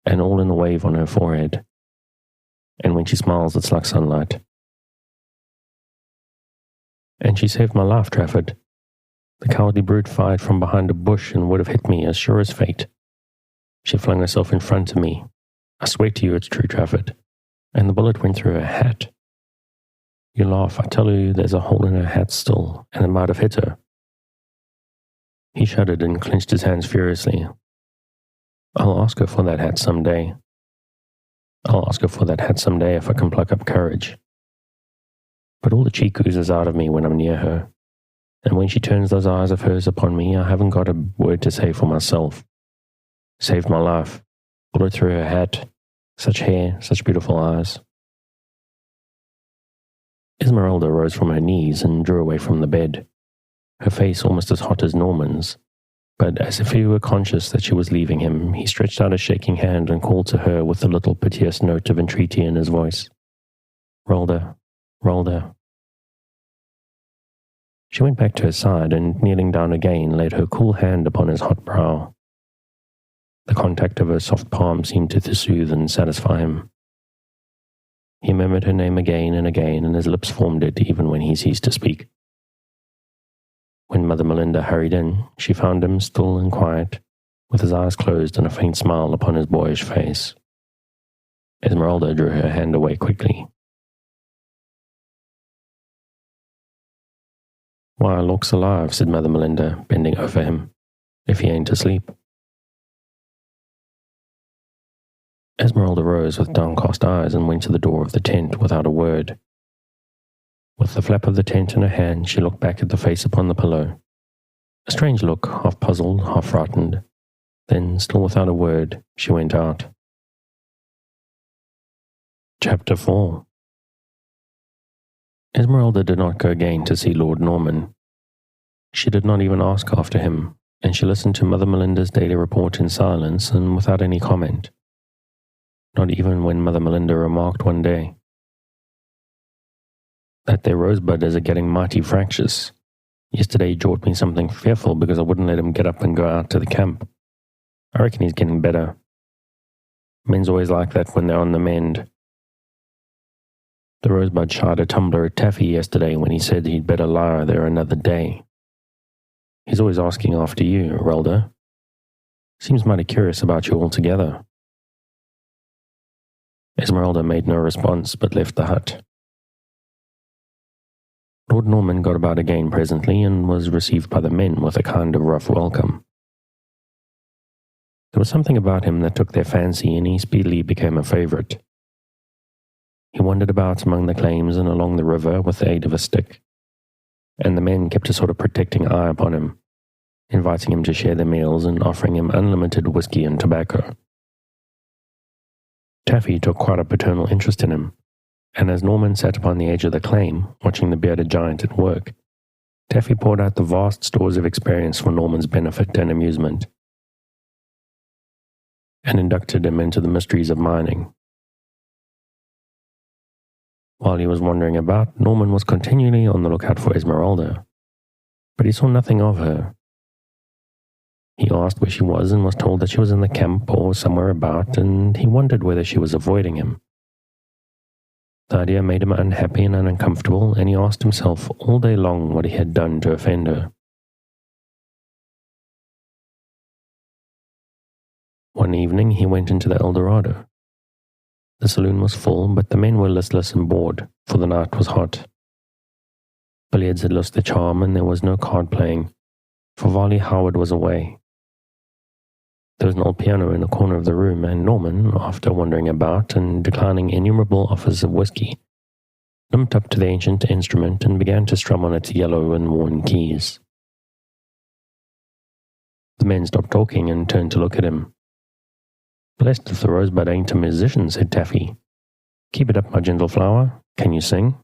and all in a wave on her forehead. And when she smiles, it's like sunlight. And she saved my life, Trafford. The cowardly brute fired from behind a bush and would have hit me as sure as fate. She flung herself in front of me. I swear to you it's true, Trafford. And the bullet went through her hat. You laugh. I tell you there's a hole in her hat still, and it might have hit her. He shuddered and clenched his hands furiously. I'll ask her for that hat someday. If I can pluck up courage. But all the cheek oozes out of me when I'm near her. And when she turns those eyes of hers upon me, I haven't got a word to say for myself. Saved my life. Bullet through her hat. Such hair, such beautiful eyes. Esmeralda rose from her knees and drew away from the bed, her face almost as hot as Norman's. But as if he were conscious that she was leaving him, he stretched out a shaking hand and called to her with a little piteous note of entreaty in his voice. Rolda. She went back to his side and, kneeling down again, laid her cool hand upon his hot brow. The contact of her soft palm seemed to soothe and satisfy him. He murmured her name again, and his lips formed it even when he ceased to speak. When Mother Melinda hurried in, she found him still and quiet, with his eyes closed and a faint smile upon his boyish face. Esmeralda drew her hand away quickly. Why, Lawk's alive, said Mother Melinda, bending over him, if he ain't asleep. Esmeralda rose with downcast eyes and went to the door of the tent without a word. With the flap of the tent in her hand, she looked back at the face upon the pillow. A strange look, half puzzled, half frightened. Then, still without a word, she went out. Chapter 4. Esmeralda did not go again to see Lord Norman. She did not even ask after him, and she listened to Mother Melinda's daily report in silence and without any comment. Not even when Mother Melinda remarked one day, "That there Rosebud is getting mighty fractious. Yesterday he jawed me something fearful because I wouldn't let him get up and go out to the camp. I reckon he's getting better. Men's always like that when they're on the mend. The Rosebud shied a tumbler at Taffy yesterday when he said he'd better lie there another day. He's always asking after you, Relda. Seems mighty curious about you altogether." Esmeralda made no response but left the hut. Lord Norman got about again presently and was received by the men with a kind of rough welcome. There was something about him that took their fancy, and he speedily became a favourite. He wandered about among the claims and along the river with the aid of a stick, and the men kept a sort of protecting eye upon him, inviting him to share their meals and offering him unlimited whisky and tobacco. Taffy took quite a paternal interest in him, and as Norman sat upon the edge of the claim, watching the bearded giant at work, Taffy poured out the vast stores of experience for Norman's benefit and amusement, and inducted him into the mysteries of mining. While he was wandering about, Norman was continually on the lookout for Esmeralda, but he saw nothing of her. He asked where she was and was told that she was in the camp or somewhere about, and he wondered whether she was avoiding him. The idea made him unhappy and uncomfortable, and he asked himself all day long what he had done to offend her. One evening he went into the Eldorado. The saloon was full, but the men were listless and bored, for the night was hot. Billiards had lost their charm, and there was no card playing, for Varley Howard was away. There was an old piano in a corner of the room, and Norman, after wandering about and declining innumerable offers of whiskey, limped up to the ancient instrument and began to strum on its yellow and worn keys. The men stopped talking and turned to look at him. "Blessed if the rosebud ain't a musician," said Taffy. "Keep it up, my gentle flower. Can you sing?"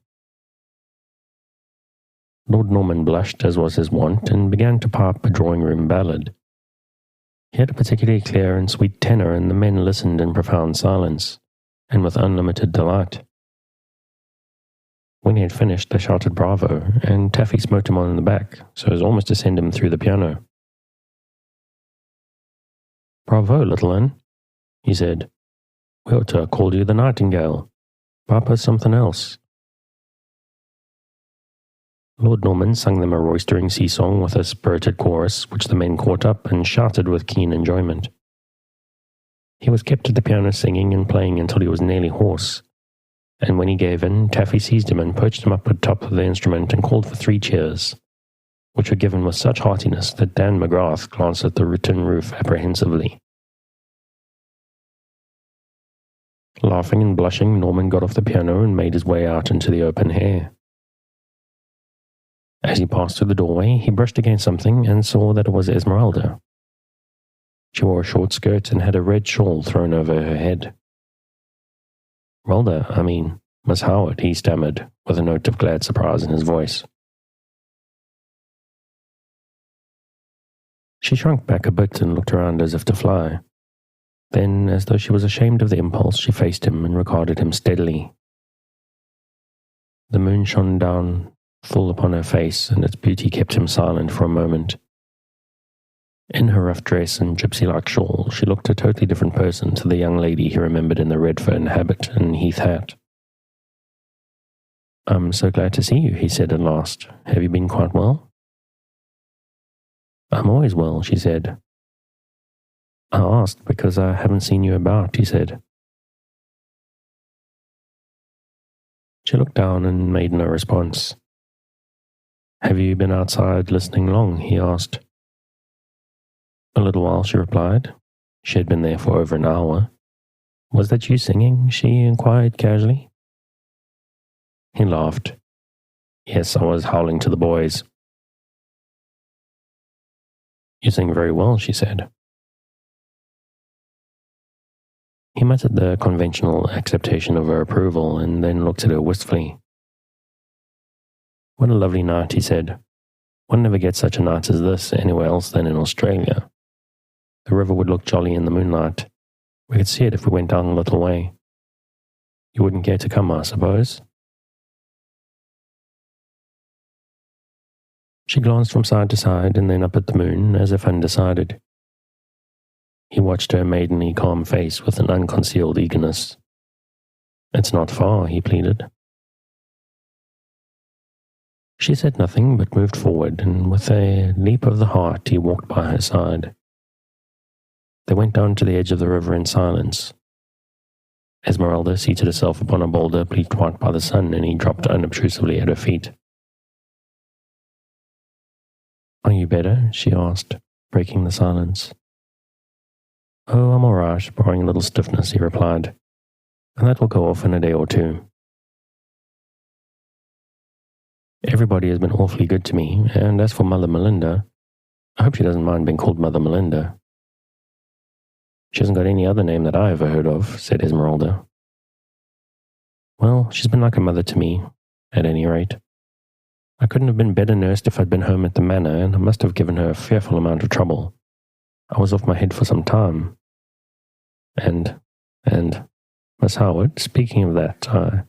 Lord Norman blushed, as was his wont, and began to pipe a drawing-room ballad. He had a particularly clear and sweet tenor, and the men listened in profound silence, and with unlimited delight. When he had finished, they shouted bravo, and Taffy smote him on the back, so as almost to send him through the piano. "Bravo, little un," he said. "We ought to have called you the Nightingale. Pipe us something else." Lord Norman sung them a roistering sea-song with a spirited chorus, which the men caught up and shouted with keen enjoyment. He was kept at the piano singing and playing until he was nearly hoarse, and when he gave in, Taffy seized him and perched him up at the top of the instrument and called for 3 cheers, which were given with such heartiness that Dan McGrath glanced at the tin roof apprehensively. Laughing and blushing, Norman got off the piano and made his way out into the open air. As he passed through the doorway, he brushed against something and saw that it was Esmeralda. She wore a short skirt and had a red shawl thrown over her head. Miss Howard," he stammered, with a note of glad surprise in his voice. She shrunk back a bit and looked around as if to fly. Then, as though she was ashamed of the impulse, she faced him and regarded him steadily. The moon shone down full upon her face, and its beauty kept him silent for a moment. In her rough dress and gypsy-like shawl, she looked a totally different person to the young lady he remembered in the red fern habit and heath hat. "I'm so glad to see you," he said at last. "Have you been quite well?" "I'm always well," she said. "I asked because I haven't seen you about," he said. She looked down and made no response. "Have you been outside listening long?" he asked. "A little while," she replied. She had been there for over an hour. "Was that you singing?" she inquired casually. He laughed. "Yes, I was howling to the boys." "You sing very well," she said. He muttered the conventional acceptation of her approval and then looked at her wistfully. "What a lovely night," he said. "One never gets such a night as this anywhere else than in Australia. The river would look jolly in the moonlight. We could see it if we went down a little way. You wouldn't care to come, I suppose?" She glanced from side to side and then up at the moon, as if undecided. He watched her maidenly calm face with an unconcealed eagerness. "It's not far," he pleaded. She said nothing, but moved forward, and with a leap of the heart he walked by her side. They went down to the edge of the river in silence. Esmeralda seated herself upon a boulder bleached white by the sun, and he dropped unobtrusively at her feet. "Are you better?" she asked, breaking the silence. "Oh, I'm all right, barring a little stiffness," he replied. "And that will go off in a day or 2. Everybody has been awfully good to me, and as for Mother Melinda, I hope she doesn't mind being called Mother Melinda." "She hasn't got any other name that I ever heard of," said Esmeralda. "Well, she's been like a mother to me, at any rate. I couldn't have been better nursed if I'd been home at the manor, and I must have given her a fearful amount of trouble. I was off my head for some time. And, Miss Howard, speaking of that, I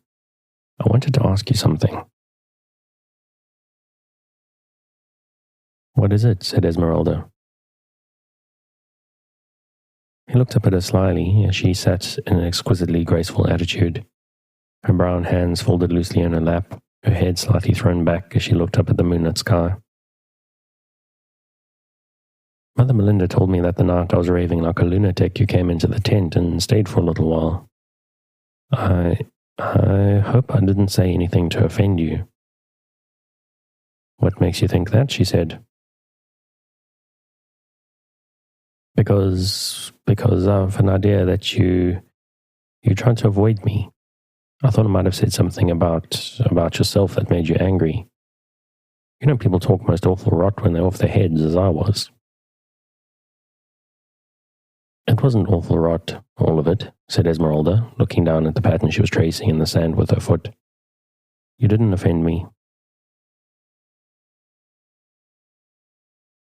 wanted to ask you something." "What is it?" said Esmeralda. He looked up at her slyly as she sat in an exquisitely graceful attitude, her brown hands folded loosely in her lap, her head slightly thrown back as she looked up at the moonlit sky. "Mother Melinda told me that the night I was raving like a lunatic you came into the tent and stayed for a little while. I hope I didn't say anything to offend you." "What makes you think that?" she said. Because I have an idea that you tried to avoid me. I thought I might have said something about yourself that made you angry. You know, people talk most awful rot when they're off their heads, as I was. It wasn't awful rot, all of it, said Esmeralda, looking down at the pattern she was tracing in the sand with her foot. You didn't offend me.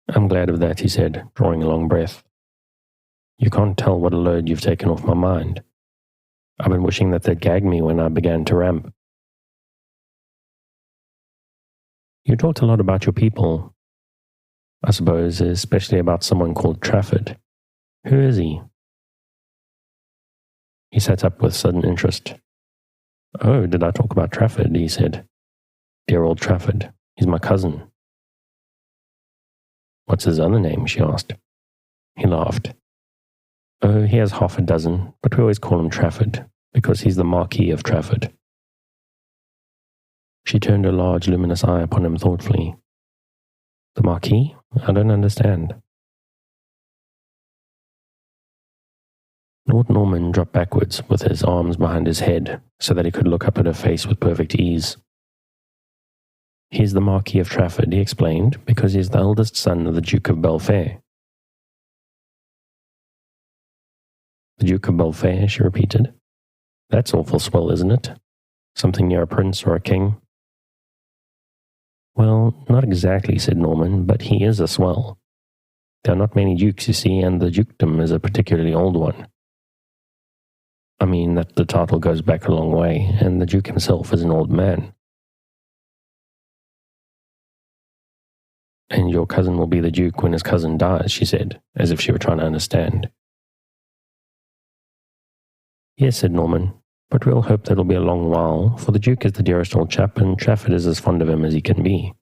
I'm glad of that, he said, drawing a long breath. You can't tell what a load you've taken off my mind. I've been wishing that they'd gag me when I began to ramp. You talked a lot about your people. I suppose, especially about someone called Trafford. Who is he? He sat up with sudden interest. Oh, did I talk about Trafford? He said. Dear old Trafford. He's my cousin. What's his other name? She asked. He laughed. Oh, he has half a dozen, but we always call him Trafford, because he's the Marquis of Trafford. She turned a large, luminous eye upon him thoughtfully. The Marquis? I don't understand. Lord Norman dropped backwards with his arms behind his head so that he could look up at her face with perfect ease. He's the Marquis of Trafford, he explained, because he's the eldest son of the Duke of Belfair. The Duke of Belfair, she repeated. That's awful swell, isn't it? Something near a prince or a king? Well, not exactly, said Norman, but he is a swell. There are not many dukes, you see, and the dukedom is a particularly old one. I mean that the title goes back a long way, and the duke himself is an old man. And your cousin will be the duke when his cousin dies, she said, as if she were trying to understand. Yes, said Norman, but we all hope that it'll be a long while, for the duke is the dearest old chap, and Trafford is as fond of him as he can be.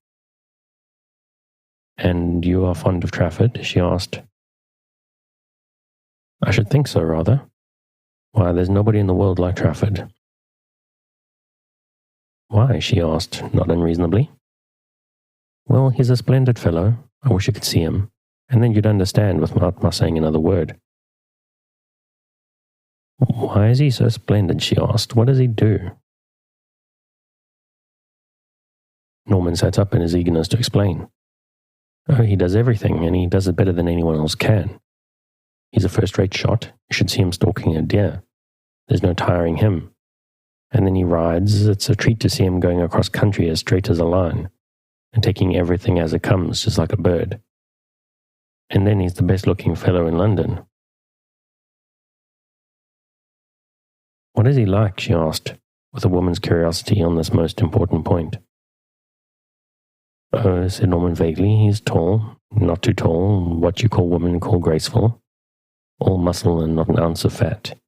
And you are fond of Trafford? She asked. I should think so, rather. Why, there's nobody in the world like Trafford. Why? She asked, not unreasonably. Well, he's a splendid fellow. I wish you could see him, and then you'd understand without my saying another word. Why is he so splendid? She asked. What does he do? Norman sat up in his eagerness to explain. Oh, he does everything, and he does it better than anyone else can. He's a first-rate shot. You should see him stalking a deer. There's no tiring him. And then he rides. It's a treat to see him going across country as straight as a line, and taking everything as it comes, just like a bird. And then he's the best-looking fellow in London. What is he like? She asked, with a woman's curiosity on this most important point. Oh, said Norman vaguely, he's tall, not too tall, what you call women call graceful. All muscle and not an ounce of fat.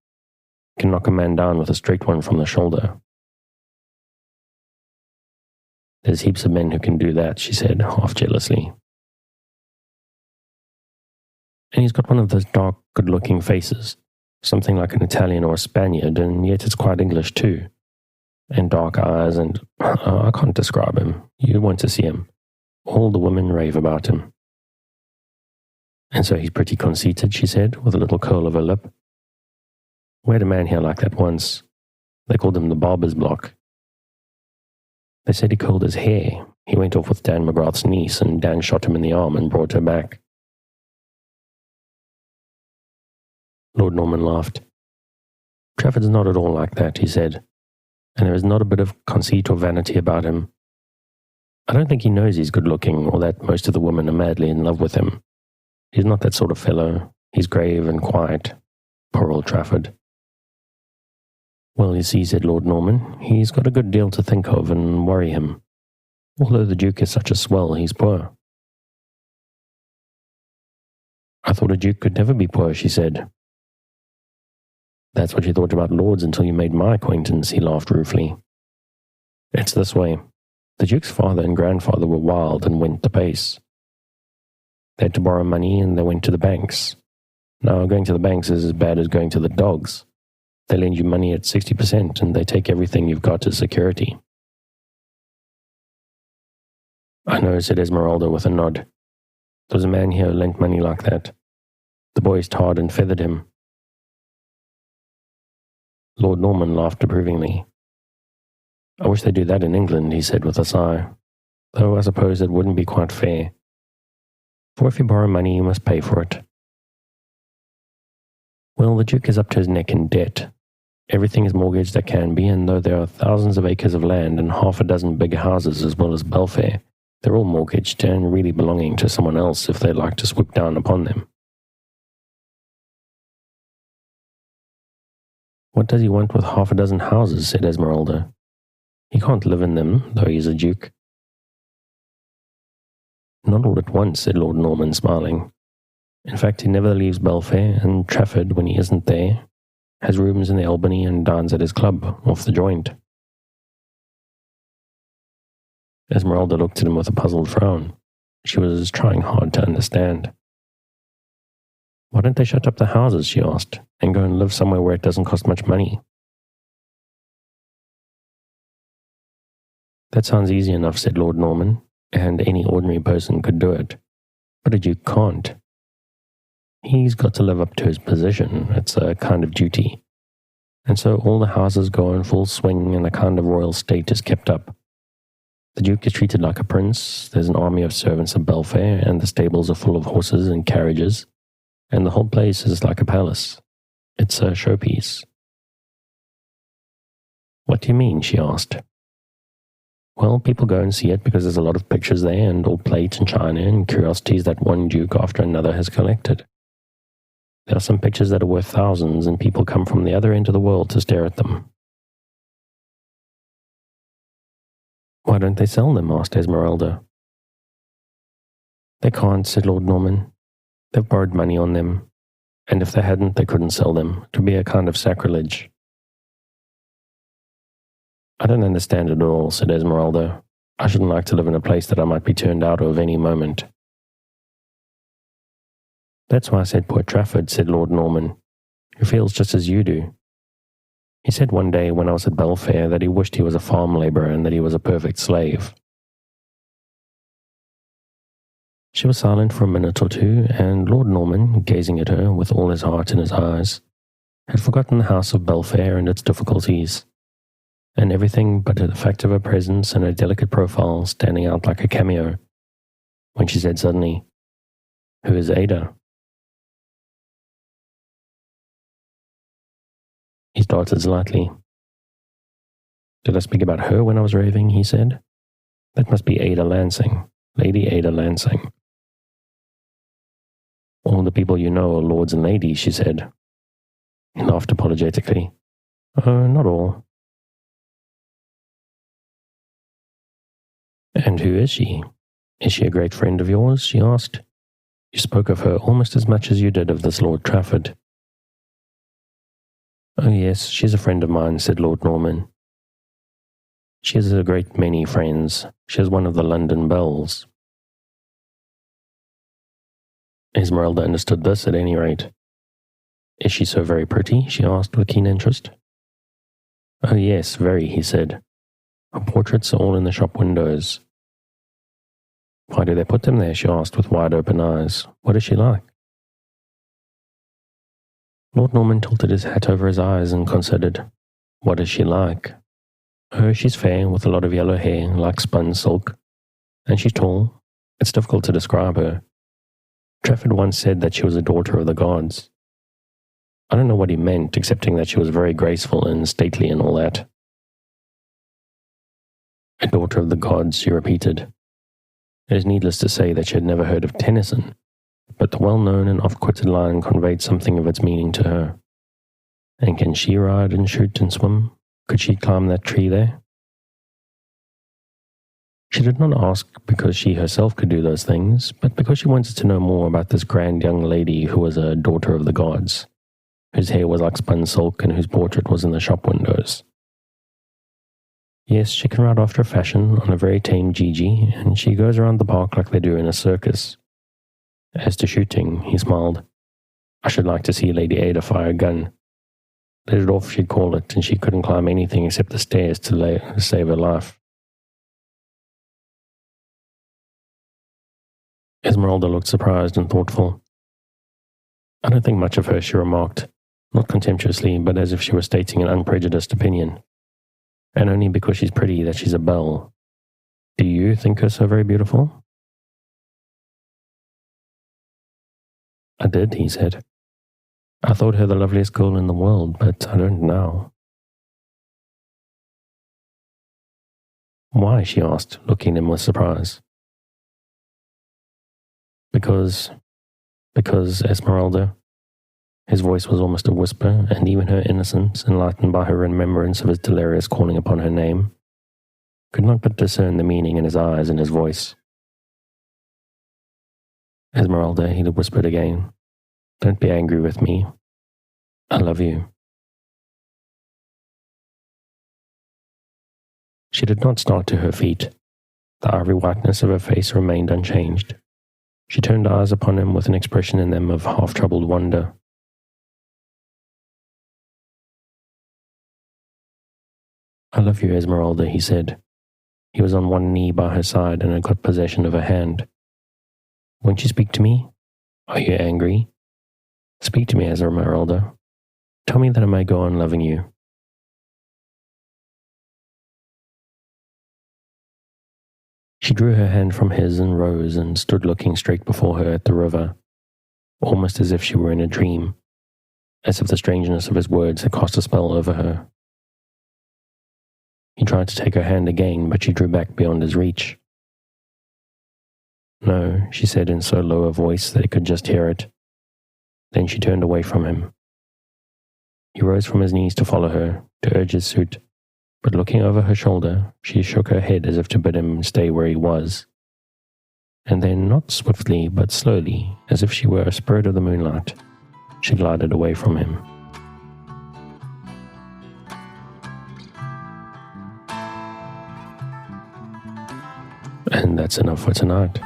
Can knock a man down with a straight one from the shoulder. There's heaps of men who can do that, she said, half jealously. And he's got one of those dark, good-looking faces, something like an Italian or a Spaniard, and yet it's quite English too. And dark eyes, and I can't describe him. You want to see him. All the women rave about him. And so he's pretty conceited, she said, with a little curl of her lip. We had a man here like that once. They called him the barber's block. They said he curled his hair. He went off with Dan McGrath's niece, and Dan shot him in the arm and brought her back. Lord Norman laughed. Trafford's not at all like that, he said, and there is not a bit of conceit or vanity about him. I don't think he knows he's good-looking, or that most of the women are madly in love with him. He's not that sort of fellow. He's grave and quiet. Poor old Trafford. Well, you see, said Lord Norman, he's got a good deal to think of and worry him. Although the Duke is such a swell, he's poor. I thought a Duke could never be poor, she said. That's what you thought about lords until you made my acquaintance, he laughed ruefully. It's this way. The Duke's father and grandfather were wild and went the pace. They had to borrow money and they went to the banks. Now, going to the banks is as bad as going to the dogs. They lend you money at 60% and they take everything you've got as security. I know, said Esmeralda with a nod. There was a man here who lent money like that. The boys tarred and feathered him. Lord Norman laughed approvingly. I wish they'd do that in England, he said with a sigh, though I suppose it wouldn't be quite fair. For if you borrow money, you must pay for it. Well, the Duke is up to his neck in debt. Everything is mortgaged that can be, and though there are thousands of acres of land and half a dozen big houses as well as Belfair, they're all mortgaged and really belonging to someone else if they'd like to swoop down upon them. What does he want with half a dozen houses? Said Esmeralda. He can't live in them, though he's a duke. Not all at once, said Lord Norman, smiling. In fact, he never leaves Belfair, and Trafford, when he isn't there, has rooms in the Albany and dines at his club, off the joint. Esmeralda looked at him with a puzzled frown. She was trying hard to understand. Why don't they shut up the houses, she asked, and go and live somewhere where it doesn't cost much money? That sounds easy enough, said Lord Norman, and any ordinary person could do it. But a duke can't. He's got to live up to his position. It's a kind of duty. And so all the houses go in full swing and a kind of royal state is kept up. The Duke is treated like a prince, there's an army of servants at Belfair, and the stables are full of horses and carriages, and the whole place is like a palace. It's a showpiece. What do you mean? She asked. Well, people go and see it because there's a lot of pictures there and old plate and china and curiosities that one duke after another has collected. There are some pictures that are worth thousands, and people come from the other end of the world to stare at them. Why don't they sell them? Asked Esmeralda. They can't, said Lord Norman. They've borrowed money on them, and if they hadn't, they couldn't sell them. It would be a kind of sacrilege. I don't understand it at all, said Esmeralda. I shouldn't like to live in a place that I might be turned out of any moment. That's why I said poor Trafford, said Lord Norman, who feels just as you do. He said one day when I was at Belfair that he wished he was a farm labourer and that he was a perfect slave. She was silent for a minute or two, and Lord Norman, gazing at her with all his heart in his eyes, had forgotten the house of Belfair and its difficulties, and everything but the fact of her presence and her delicate profile standing out like a cameo, when she said suddenly, "Who is Ada?" He started slightly. "Did I speak about her when I was raving?" he said. "That must be Ada Lansing, Lady Ada Lansing." "All the people you know are lords and ladies," she said. He laughed apologetically. "Oh, not all." "And who is she? Is she a great friend of yours?" she asked. "You spoke of her almost as much as you did of this Lord Trafford." "Oh yes, she's a friend of mine," said Lord Norman. "She has a great many friends. She is one of the London belles." Esmeralda understood this at any rate. "Is she so very pretty?" she asked with keen interest. "Oh yes, very," he said. "Her portraits are all in the shop windows." "Why do they put them there?" she asked with wide open eyes. "What is she like?" Lord Norman tilted his hat over his eyes and considered. "What is she like? Oh, she's fair, with a lot of yellow hair, like spun silk. And she's tall. It's difficult to describe her. Trafford once said that she was a daughter of the gods. I don't know what he meant, excepting that she was very graceful and stately and all that." "A daughter of the gods," she repeated. It is needless to say that she had never heard of Tennyson, but the well-known and oft-quoted line conveyed something of its meaning to her. And can she ride and shoot and swim? Could she climb that tree there? She did not ask because she herself could do those things, but because she wanted to know more about this grand young lady who was a daughter of the gods, whose hair was like spun silk and whose portrait was in the shop windows. Yes, she can ride after a fashion on a very tame Gigi, and she goes around the park like they do in a circus. As to shooting, he smiled. I should like to see Lady Ada fire a gun. Let it off, she'd call it, and she couldn't climb anything except the stairs to save her life. Esmeralda looked surprised and thoughtful. I don't think much of her, she remarked, not contemptuously, but as if she were stating an unprejudiced opinion. And only because she's pretty that she's a belle. Do you think her so very beautiful? I did, he said. I thought her the loveliest girl in the world, but I don't now. Why? She asked, looking at him with surprise. Because, Esmeralda. His voice was almost a whisper, and even her innocence, enlightened by her remembrance of his delirious calling upon her name, could not but discern the meaning in his eyes and his voice. Esmeralda, he whispered again, don't be angry with me. I love you. She did not start to her feet. The ivory whiteness of her face remained unchanged. She turned eyes upon him with an expression in them of half-troubled wonder. I love you, Esmeralda, he said. He was on one knee by her side and had got possession of her hand. Won't you speak to me? Are you angry? Speak to me, Esmeralda. Tell me that I may go on loving you. She drew her hand from his and rose and stood looking straight before her at the river, almost as if she were in a dream, as if the strangeness of his words had cast a spell over her. He tried to take her hand again, but she drew back beyond his reach. No, she said in so low a voice that he could just hear it. Then she turned away from him. He rose from his knees to follow her, to urge his suit, but looking over her shoulder, she shook her head as if to bid him stay where he was. And then, not swiftly, but slowly, as if she were a spirit of the moonlight, she glided away from him. And that's enough for tonight.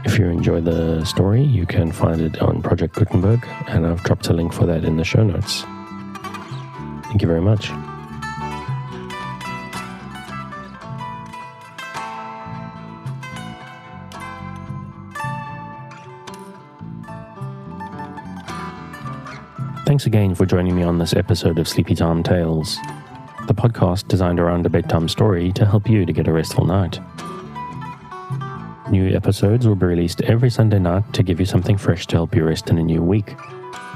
If you enjoy the story, you can find it on Project Gutenberg, and I've dropped a link for that in the show notes. Thank you very much. Thanks again for joining me on this episode of Sleepy Time Tales, the podcast designed around a bedtime story to help you to get a restful night. New episodes will be released every Sunday night to give you something fresh to help you rest in a new week.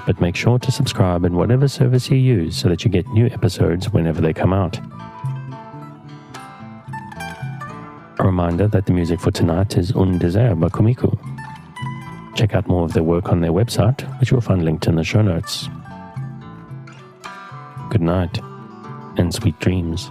But make sure to subscribe in whatever service you use so that you get new episodes whenever they come out. A reminder that the music for tonight is Un Desire by Kumiku. Check out more of their work on their website, which you'll find linked in the show notes. Good night, and sweet dreams.